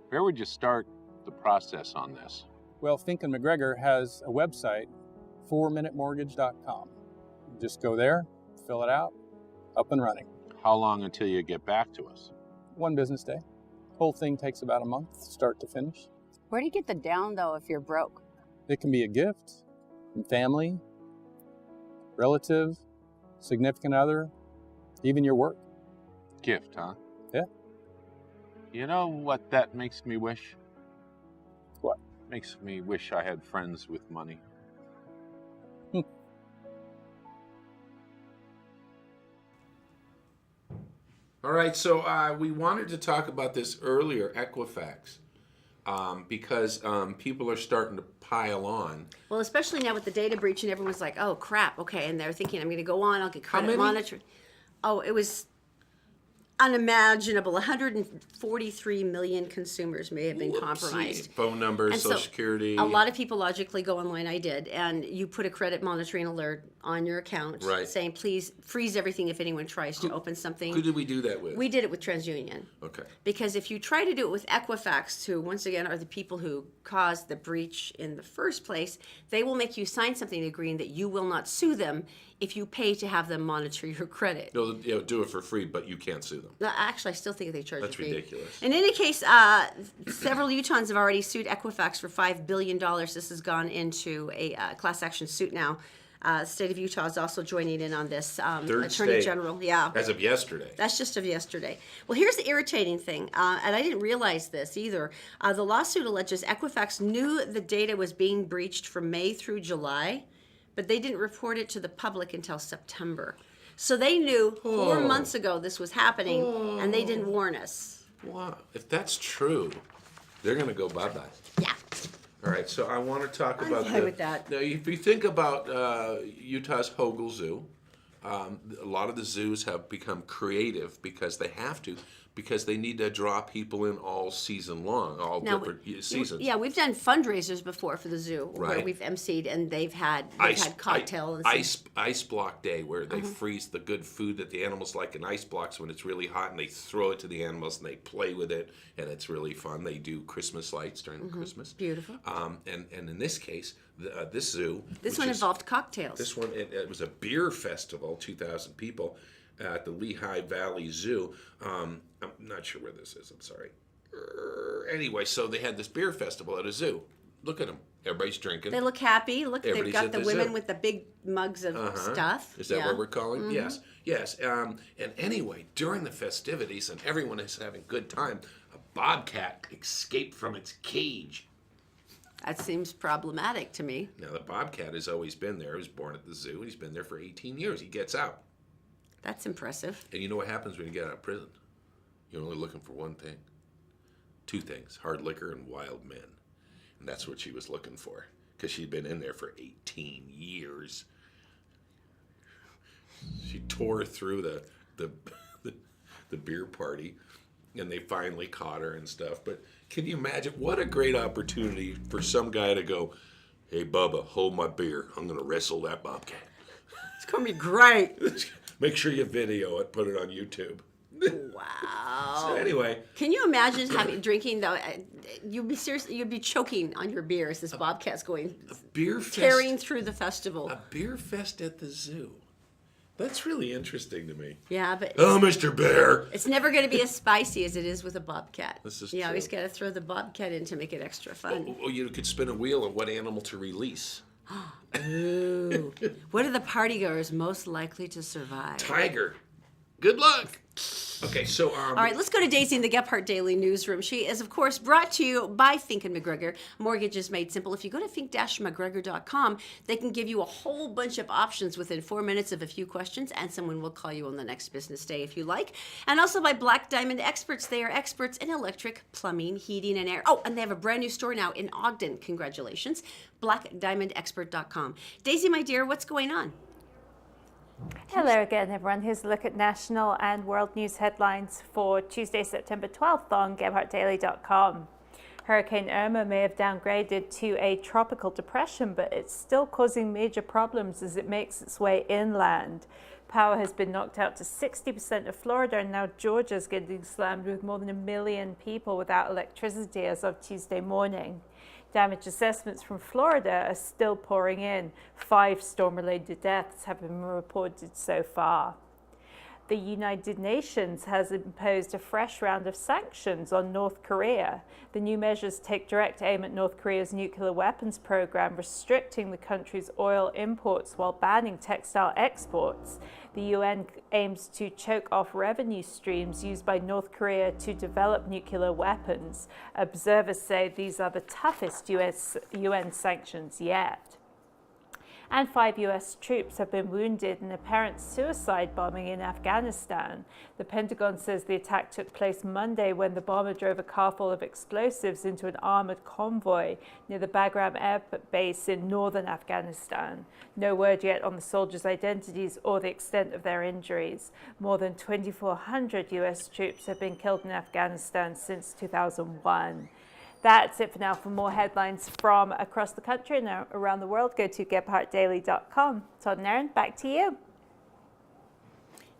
Where would you start the process on this? Well, Fink and McGregor has a website, 4minutemortgage.com. Just go there, fill it out, up and running. How long until you get back to us? 1 business day. Whole thing takes about a month, start to finish. Where do you get the down, though, if you're broke? It can be a gift from family, relative, significant other, even your work. Gift, huh? Yeah. You know what that makes me wish? What? Makes me wish I had friends with money. All right, so we wanted to talk about this earlier, Equifax, because people are starting to pile on. Well, especially now with the data breach and everyone's like, oh, crap, okay. And they're thinking, I'm going to go on, I'll get credit many? monitored. Oh, it was unimaginable. 143 million consumers may have been compromised. Phone numbers, And Social so Security. A lot of people logically go online, I did, and you put a credit monitoring alert on your account Right. saying, please freeze everything if anyone tries to open something. Who did we do that with? We did it with TransUnion. Okay. Because if you try to do it with Equifax, who once again are the people who caused the breach in the first place, they will make you sign something agreeing that you will not sue them if you pay to have them monitor your credit. They'll do it for free, but you can't sue them. No, actually, I still think they charge That's a fee. ridiculous. In any case, several Utahns have already sued Equifax for $5 billion. This has gone into a class action suit now. The state of Utah is also joining in on this. Third Attorney state. General, yeah. As of yesterday. That's just of yesterday. Well, here's the irritating thing, and I didn't realize this either. The lawsuit alleges Equifax knew the data was being breached from May through July, but they didn't report it to the public until September. So they knew 4 months ago this was happening, and they didn't warn us. Wow. If that's true, they're going to go bye-bye. Yeah. All right, so I want to talk about fine with that. Now, if you think about Utah's Hogle Zoo, a lot of the zoos have become creative because they have to, because they need to draw people in all season long, all different seasons. Yeah, we've done fundraisers before for the zoo where Right. we've emceed, and they've had cocktails. Ice block day, where they freeze the good food that the animals like in ice blocks when it's really hot, and they throw it to the animals and they play with it, and it's really fun. They do Christmas lights during Christmas. Beautiful. And in this case, this zoo. This which one is- involved cocktails. This one, it was a beer festival, 2,000 people at the Lehigh Valley Zoo. I'm not sure where this is, I'm sorry. Anyway, so they had this beer festival at a zoo. Look at them. Everybody's drinking. They look happy. Look, they've Everybody's got at the the women zoo. with the big mugs of stuff. Is that Yeah. what we're calling? Yes, yes. And anyway, during the festivities, and everyone is having a good time, a bobcat escaped from its cage. That seems problematic to me. Now, the bobcat has always been there. He was born at the zoo. He's been there for 18 years. He gets out. That's impressive. And you know what happens when you get out of prison? You're only looking for one thing. 2 things, hard liquor and wild men. And that's what she was looking for, because she'd been in there for 18 years. She tore through the beer party, and they finally caught her and stuff. But can you imagine what a great opportunity for some guy to go, hey, Bubba, hold my beer. I'm going to wrestle that bobcat. It's going to be great. Make sure you video it, put it on YouTube. Wow. So anyway, Can you imagine drinking though? You'd be choking on your beer as this bobcat's going beer fest, tearing through the festival. a beer fest at the zoo. That's really interesting to me. Yeah, but Oh, Mr. Bear. it's never going to be as spicy as it is with a bobcat. This is You always true. got to throw the bobcat in to make it extra fun. Or you could spin a wheel on what animal to release. Ooh. What are the partygoers most likely to survive? Tiger. Good luck. Okay, so All right, let's go to Daisy in the Gephardt Daily Newsroom. She is, of course, brought to you by Fink & McGregor. Mortgages made simple. If you go to fink-mcgregor.com, they can give you a whole bunch of options within 4 minutes of a few questions, and someone will call you on the next business day if you like. And also by Black Diamond Experts. They are experts in electric, plumbing, heating, and air. Oh, and they have a brand new store now in Ogden. Congratulations. BlackDiamondExpert.com. Daisy, my dear, what's going on? Hello again, everyone. Here's a look at national and world news headlines for Tuesday, September 12th on GephartDaily.com. Hurricane Irma may have downgraded to a tropical depression, but it's still causing major problems as it makes its way inland. Power has been knocked out to 60% of Florida, and now Georgia's getting slammed with more than 1 million people without electricity as of Tuesday morning. Damage assessments from Florida are still pouring in. 5 storm-related deaths have been reported so far. The United Nations has imposed a fresh round of sanctions on North Korea. The new measures take direct aim at North Korea's nuclear weapons program, restricting the country's oil imports while banning textile exports. The UN aims to choke off revenue streams used by North Korea to develop nuclear weapons. Observers say these are the toughest UN sanctions yet. And 5 U.S. troops have been wounded in apparent suicide bombing in Afghanistan. The Pentagon says the attack took place Monday when the bomber drove a car full of explosives into an armored convoy near the Bagram Air Base in northern Afghanistan. No word yet on the soldiers' identities or the extent of their injuries. More than 2,400 U.S. troops have been killed in Afghanistan since 2001. That's it for now. For more headlines from across the country and around the world, go to GephartDaily.com. Todd and Erin, back to you.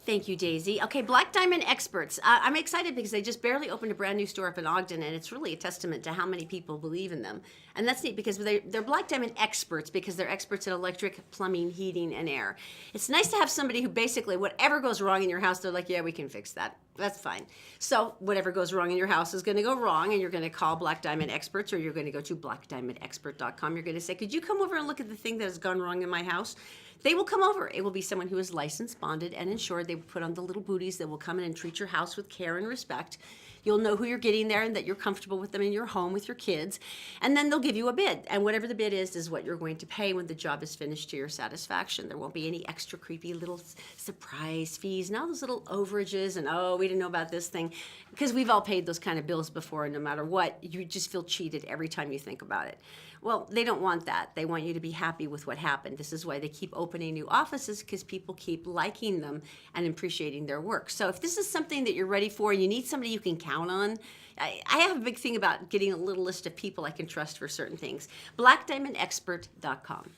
Thank you, Daisy. Okay, Black Diamond Experts. I'm excited because they just barely opened a brand new store up in Ogden, and it's really a testament to how many people believe in them. And that's neat because they're Black Diamond Experts because they're experts in electric, plumbing, heating, and air. It's nice to have somebody who basically, whatever goes wrong in your house, they're like, yeah, we can fix that. That's fine. So whatever goes wrong in your house is going to go wrong, and you're going to call Black Diamond Experts, or you're going to go to blackdiamondexpert.com. You're going to say, could you come over and look at the thing that has gone wrong in my house? They will come over. It will be someone who is licensed, bonded, and insured. They will put on the little booties that will come in and treat your house with care and respect. You'll know who you're getting there and that you're comfortable with them in your home with your kids. And then they'll give you a bid. And whatever the bid is what you're going to pay when the job is finished to your satisfaction. There won't be any extra creepy little surprise fees and all those little overages and, oh, we didn't know about this thing. Because we've all paid those kind of bills before, and no matter what, you just feel cheated every time you think about it. Well, they don't want that. They want you to be happy with what happened. This is why they keep opening new offices, because people keep liking them and appreciating their work. So if this is something that you're ready for, you need somebody you can count on. I have a big thing about getting a little list of people I can trust for certain things. BlackDiamondExpert.com.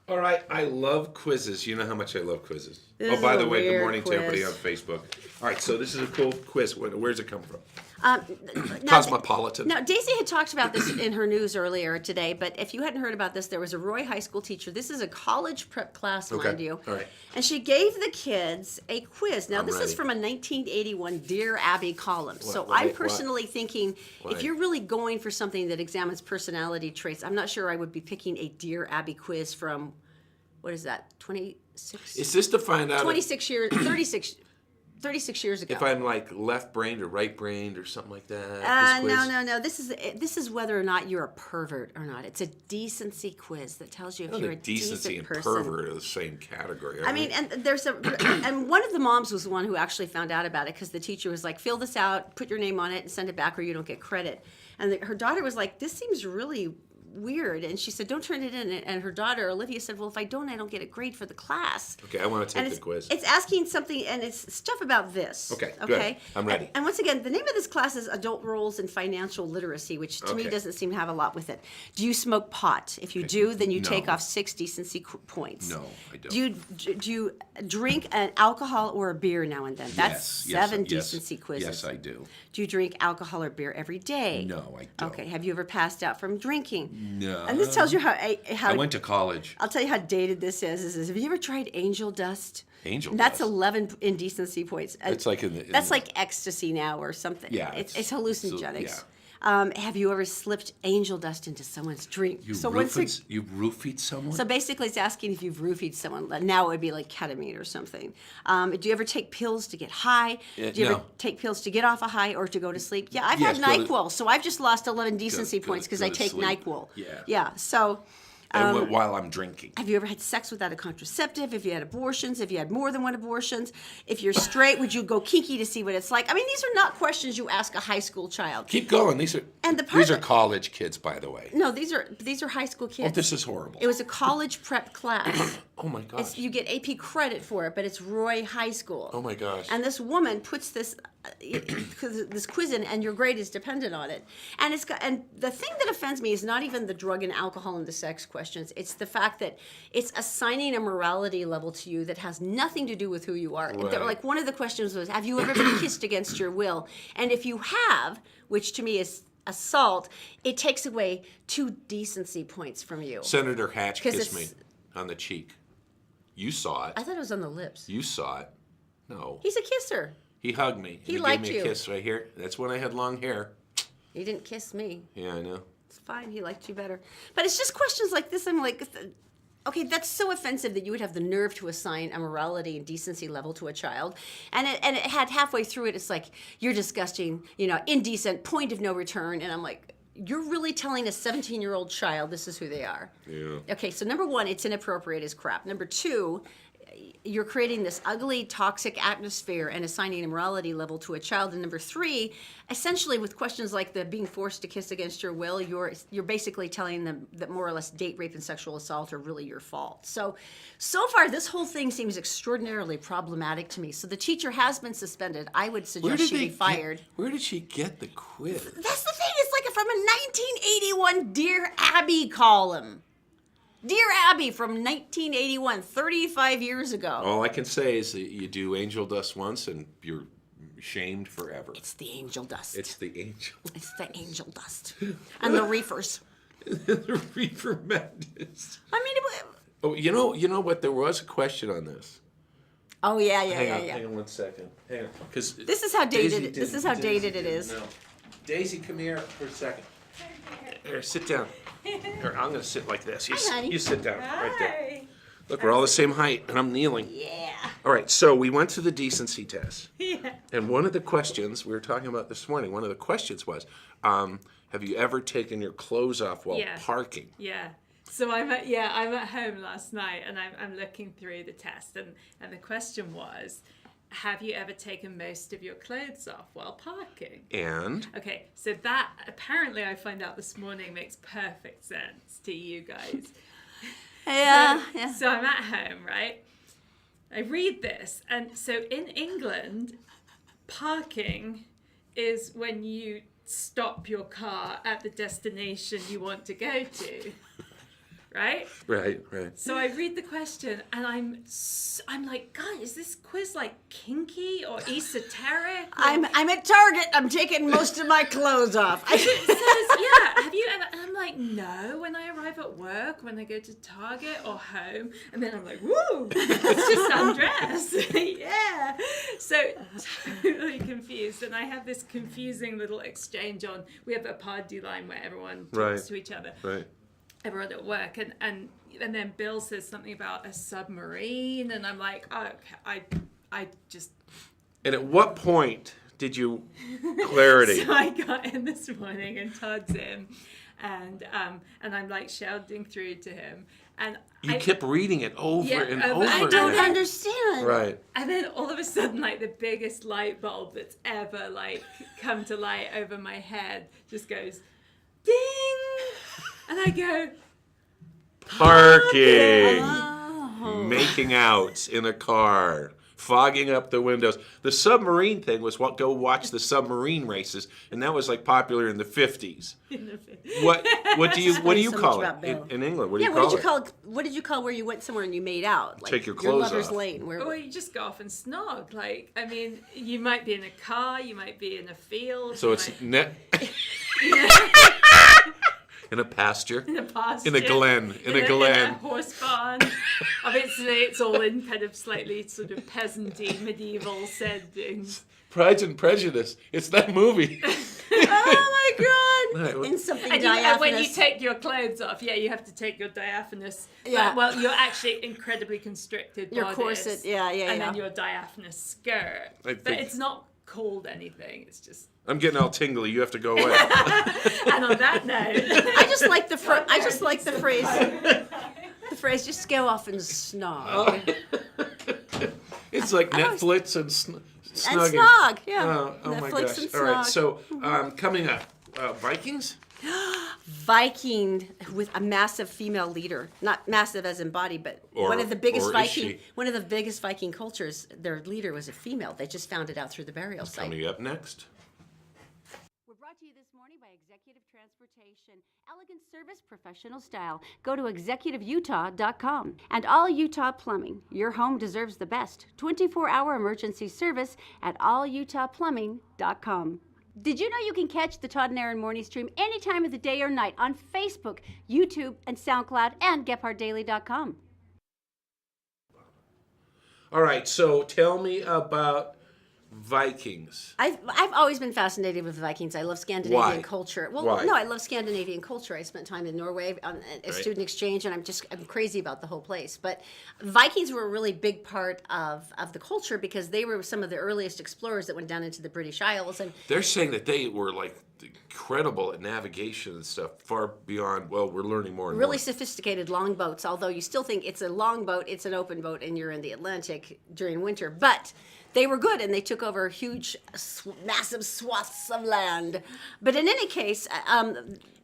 all right, I love quizzes. You know how much I love quizzes. This Oh, by is the a way, good weird morning to everybody on quiz. Facebook. All right, so this is a cool quiz. Where's it come from? Now, Cosmopolitan. Now, Daisy had talked about this in her news earlier today, but if you hadn't heard about this, there was a Roy High School teacher. This is a college prep class, Okay, mind you. all right. And she gave the kids a quiz. Now, I'm this ready. is from a 1981 Dear Abby column. So What- I'm personally thinking Why? if you're really going for something that examines personality traits, I'm not sure I would be picking a Dear Abby quiz from, what is that, 26? Is this to find out 26 years, 36 years ago. if I'm like left-brained or right-brained or something like that? This quiz? No. This is whether or not you're a pervert or not. It's a decency quiz that tells you if I don't you're a think decency decent and person. pervert are the same category. I mean, and there's and one of the moms was the one who actually found out about it because the teacher was like, fill this out, put your name on it, and send it back, or you don't get credit. And her daughter was like, this seems really weird, and she said, don't turn it in. And her daughter Olivia said, well, if I don't get a grade for the class. Okay, I want to take the quiz. It's asking something, and it's stuff about this. Okay, good. I'm ready. And once again, the name of this class is Adult Roles and Financial Literacy, which to me Okay. doesn't seem to have a lot with it. Do you smoke pot? If you do, then you No. take off 6 decency points. No, I don't. Do you drink an alcohol or a beer now and then? That's Yes, 7 yes, decency quizzes. Yes, I do. Do you drink alcohol or beer every day? No, I don't. Okay. Have you ever passed out from drinking? No. And this tells you how I went to college. I'll tell you how dated this is have you ever tried angel dust? Angel That's dust? 11 indecency points. It's like That's like ecstasy now or something. Yeah, It's it's- hallucinogenics. so, Have you ever slipped angel dust into someone's drink? You once it- roofied someone? So basically, it's asking if you've roofied someone. Now it would be like ketamine or something. Do you ever take pills to get high? Do you ever No. take pills to get off a high or to go to sleep? Yeah, I've Yes, had go to- NyQuil, so I've just lost 11 decency points because go I to take sleep. NyQuil. Yeah. Yeah. So. And while I'm drinking. Have you ever had sex without a contraceptive? Have you had abortions? Have you had more than one abortions? If you're straight, would you go kinky to see what it's like? I mean, these are not questions you ask a high school child. Keep going. These And the part are that- college kids, by the way. No, these are high school kids. Oh, this is horrible. It was a college prep class. Oh my gosh. You get AP credit for it, but it's Roy High School. Oh my gosh. And this woman puts this quiz in, and your grade is dependent on it. And the thing that offends me is not even the drug and alcohol and the sex questions. It's the fact that it's assigning a morality level to you that has nothing to do with who you are. Right. Like one of the questions was, have you ever been kissed against your will? And if you have, which to me is assault, it takes away 2 decency points from you. Senator Hatch 'Cause kissed me it's- on the cheek. You saw it. I thought it was on the lips. You saw it. No. He's a kisser. He hugged me. He and liked gave me you. a kiss right here. That's when I had long hair. He didn't kiss me. Yeah, I know. It's fine. He liked you better. But it's just questions like this. I'm like, okay, that's so offensive that you would have the nerve to assign a morality and decency level to a child. And it had halfway through it, it's like, you're disgusting, indecent, point of no return. And I'm like, you're really telling a 17-year-old child this is who they are. Yeah. Okay, so number 1, it's inappropriate as crap. Number 2, you're creating this ugly, toxic atmosphere and assigning a morality level to a child. And number 3, essentially with questions like the being forced to kiss against your will, you're basically telling them that more or less date rape and sexual assault are really your fault. So far, this whole thing seems extraordinarily problematic to me. So the teacher has been suspended. I would suggest she be fired. Where did she get the quiz? That's the thing. It's like from a 1981 Dear Abby column. Dear Abby from 1981, 35 years ago. All I can say is that you do angel dust once and you're shamed forever. It's the angel dust. It's the angel. It's the angel dust. And the reefers. The reefer madness. I mean, Oh, you know what? There was a question on this. oh yeah. Hang on 1 second. Hang on, because This is how dated. This is how dated it is. No. Daisy, come here for a second. Here, sit down. Here, I'm gonna sit like this. Hi, honey. You sit down right there. Look, we're all the same height, and I'm kneeling. Yeah. All right, so we went to the decency test. Yeah. And one of the questions we were talking about this morning, one of the questions was, have you ever taken your clothes off while Yeah. parking? Yeah. So I'm at home last night and I'm looking through the test and the question was, have you ever taken most of your clothes off while parking? And Okay, so that apparently I find out this morning makes perfect sense to you guys. Yeah. So I'm at home, right? I read this, and so in England, parking is when you stop your car at the destination you want to go to, right? right. So I read the question, and I'm like, God, is this quiz like kinky or esoteric? I'm at Target. I'm taking most of my clothes off. It says, yeah, have you ever? And I'm like, no, when I arrive at work, when I go to Target or home, and then I'm like, woo, let's just undress. Yeah. So totally confused. And I have this confusing little exchange on, we have a party line where everyone talks Right. to each other. Right. Everyone at work, and then Bill says something about a submarine, and I'm like, oh, okay, I just. And at what point did you clarity? So I got in this morning, and Todd's in, and I'm like shouting through to him, and You I kept reading it over Yeah, and but over I I don't again. understand. Right. And then all of a sudden, like the biggest light bulb that's ever like come to light over my head just goes, ding, and I go, Parking. Oh. Making out in a car. Fogging up the windows. The submarine thing was go watch the submarine races, and that was like popular in the 50s. What do you so call much it about Bill. in England? What do Yeah, you what call did it? you call? What did you call where you went somewhere and you made out? Like Take your clothes Lover's off. Lane. Where? well, you just go off and snog. Like, I mean, you might be in a car, you might be in a field. So you it's might- In a pasture. In a pasture. In a glen. In a In glen. a horse barn. Obviously, it's all in kind of slightly sort of peasanty medieval settings. Pride and Prejudice. It's that movie. Oh my God! Right. In something And diaphanous. when you take your clothes off, you have to take your diaphanous. Yeah. Well, you're actually incredibly constricted Your bodice. corset, yeah. And then your diaphanous skirt. But think- it's not called anything. It's just. I'm getting all tingly. You have to go away. And on that note, I just like the phrase. The phrase, just go off and snog. It's like always- Netflix and And snugging. snog, yeah. Oh my Netflix gosh. and All right, snog. so coming up, Vikings? Viking with a massive female leader, not massive as in body, but one of the biggest or is she? one of the biggest Viking cultures. Their leader was a female. They just found it out through the burial site. Coming up next. We're brought to you this morning by Executive Transportation. Elegant service, professional style. Go to executiveutah.com. And All Utah Plumbing. Your home deserves the best. 24-hour emergency service at allutahplumbing.com. Did you know you can catch the Todd and Erin morning stream any time of the day or night on Facebook, YouTube, and SoundCloud, and GephardtDaily.com? All right, so tell me about Vikings. I've always been fascinated with Vikings. I love Scandinavian Why? culture. Well, Why? no, I love Scandinavian culture. I spent time in Norway on a Right. student exchange, and I'm crazy about the whole place. But Vikings were a really big part of the culture because they were some of the earliest explorers that went down into the British Isles. And They're saying that they were like incredible at navigation and stuff, far beyond, well, we're learning more and really more. sophisticated longboats, although you still think it's a longboat, it's an open boat, and you're in the Atlantic during winter. But they were good, and they took over huge, massive swaths of land. But in any case,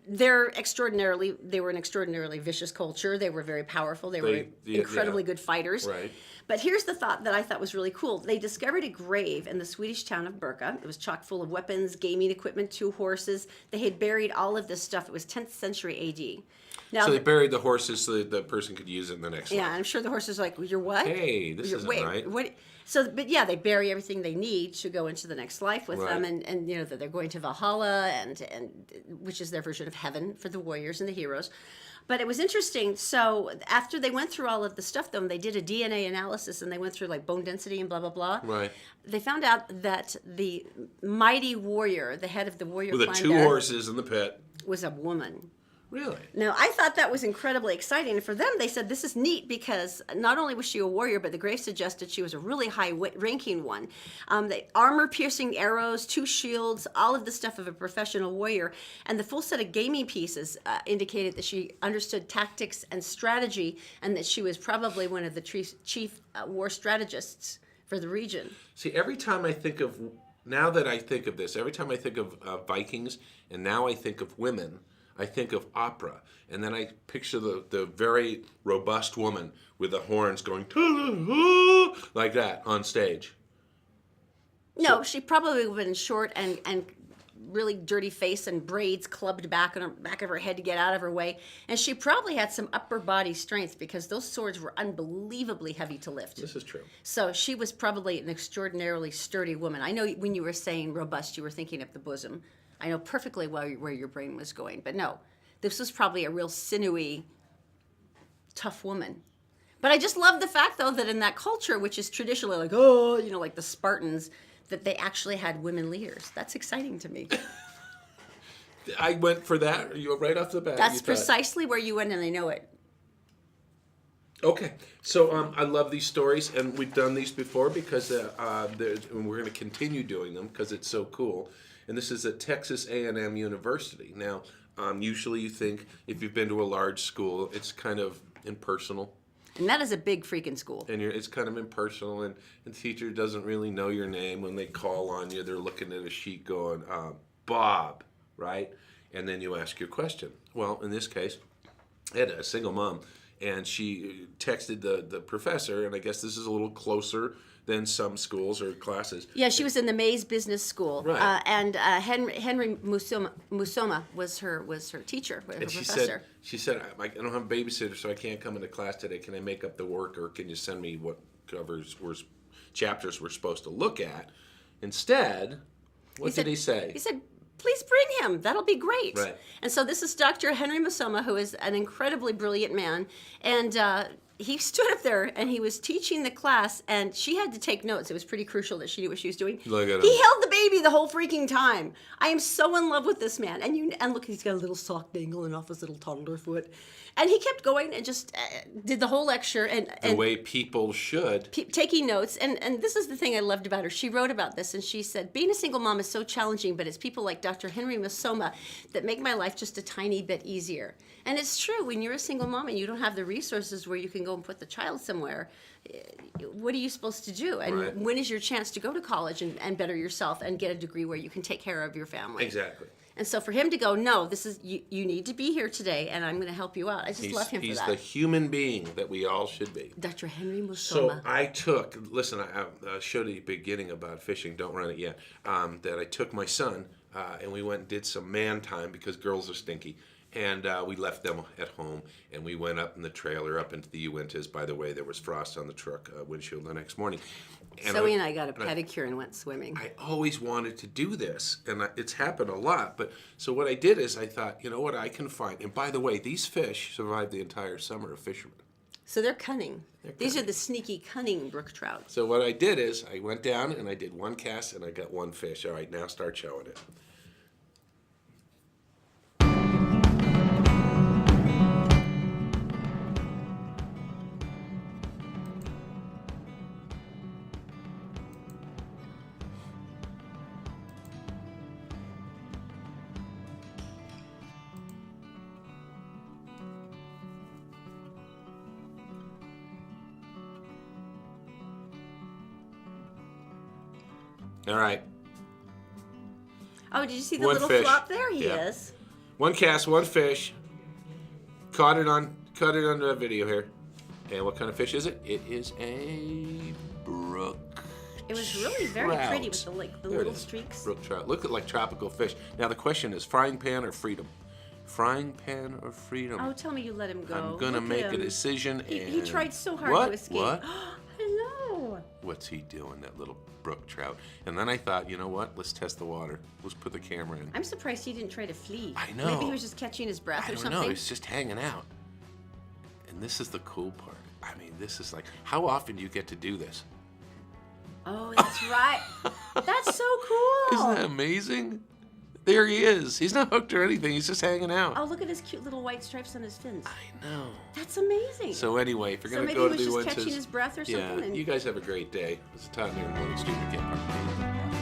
they were an extraordinarily vicious culture. They were very powerful. They were incredibly good fighters. Right. But here's the thought that I thought was really cool. They discovered a grave in the Swedish town of Birka. It was chock full of weapons, gaming equipment, 2 horses. They had buried all of this stuff. It was 10th century AD. Now, So they buried the horses so that the person could use it in the next yeah, life. I'm sure the horses are like, you're what? Hey, this isn't right. What? So, but yeah, they bury everything they need to go into the next life with Right. them, and you know that they're going to Valhalla, and which is their version of heaven for the warriors and the heroes. But it was interesting. So after they went through all of the stuff, though, and they did a DNA analysis, and they went through like bone density and blah blah blah. Right. They found out that the mighty warrior, the head of the warrior With the clan 2 there, horses in the pit. was a woman. Really? Now, I thought that was incredibly exciting. For them, they said this is neat because not only was she a warrior, but the grave suggested she was a really high-ranking one. The armor-piercing arrows, 2 shields, all of the stuff of a professional warrior, and the full set of gaming pieces indicated that she understood tactics and strategy, and that she was probably one of the chief war strategists for the region. See, every time I think of, now that I think of this, every time I think of Vikings, and now I think of women, I think of opera, and then I picture the very robust woman with the horns going like that on stage. No, she probably would have been short and really dirty face and braids clubbed back on the back of her head to get out of her way. And she probably had some upper body strength because those swords were unbelievably heavy to lift. This is true. So she was probably an extraordinarily sturdy woman. I know when you were saying robust, you were thinking of the bosom. I know perfectly where your brain was going. But no, this was probably a real sinewy, tough woman. But I just love the fact, though, that in that culture, which is traditionally like, oh, you know, like the Spartans, that they actually had women leaders. That's exciting to me. I went for that. You right off the bat. That's you thought- precisely where you went, and I know it. Okay, so I love these stories, and we've done these before because and we're going to continue doing them because it's so cool. And this is at Texas A&M University. Now, usually you think if you've been to a large school, it's kind of impersonal. And that is a big freaking school. And it's kind of impersonal, and the teacher doesn't really know your name. When they call on you, they're looking at a sheet going, Bob, right? And then you ask your question. Well, in this case, I had a single mom, and she texted the professor, and I guess this is a little closer than some schools or classes. Yeah, she was in the Mays Business School, Right. and Henry Musoma was her teacher, her And professor. she said, I don't have a babysitter, so I can't come into class today. Can I make up the work, or can you send me what chapters we're supposed to look at? Instead, what did he say? He said, please bring him. That'll be great. Right. And so this is Dr. Henry Musoma, who is an incredibly brilliant man. And he stood up there and he was teaching the class, and she had to take notes. It was pretty crucial that she knew what she was doing. Look at him. He held the baby the whole freaking time. I am so in love with this man. And look, he's got a little sock dangling off his little toddler foot. And he kept going and just did the whole lecture. And The way people should. taking notes. And this is the thing I loved about her. She wrote about this, and she said, being a single mom is so challenging, but it's people like Dr. Henry Musoma that make my life just a tiny bit easier. And it's true, when you're a single mom and you don't have the resources where you can go and put the child somewhere, what are you supposed to do? And Right. when is your chance to go to college and better yourself and get a degree where you can take care of your family? Exactly. And so for him to go, no, this is you need to be here today, and I'm going to help you out. I just love him for He's that. the human being that we all should be. Dr. Henry Musoma. So I took, listen, I showed you at the beginning about fishing, don't run it yet, that I took my son and we went and did some man time because girls are stinky. And we left them at home, and we went up in the trailer up into the Uintas. By the way, there was frost on the truck windshield the next morning. Zoe and I got a pedicure and went swimming. I always wanted to do this, and it's happened a lot. But so what I did is I thought, you know what, I can find. And by the way, these fish survived the entire summer of fishermen. So they're cunning. These are the sneaky, cunning brook trout. So what I did is I went down and I did one cast and I got one fish. All right, now start showing it. All right. Oh, did you see the One little fish. flop? There he Yeah. is. One cast, one fish. Caught it on the video here. And what kind of fish is it? It is a brook. It was really very trout. pretty with the There it little is. streaks. Brook trout. Look at like tropical fish. Now the question is frying pan or freedom? Frying pan or freedom? Oh, tell me you let him go. I'm gonna Look make at a him. decision. He and tried so hard what? to escape. What? I know. What's he doing, that little brook trout? And then I thought, you know what? Let's test the water. Let's put the camera in. I'm surprised he didn't try to flee. I know. Maybe he was just catching his breath I or don't something. know. He's just hanging out. And this is the cool part. I mean, this is like, how often do you get to do this? Oh, that's right. That's so cool. Isn't that amazing? There he is. He's not hooked or anything. He's just hanging out. Oh, look at his cute little white stripes on his fins. I know. That's amazing. So anyway, if you're So going to maybe go he to was the just Uintas, catching his breath or yeah, something. you guys have a great day. This is Todd and Erin, Morning Student. Get Park.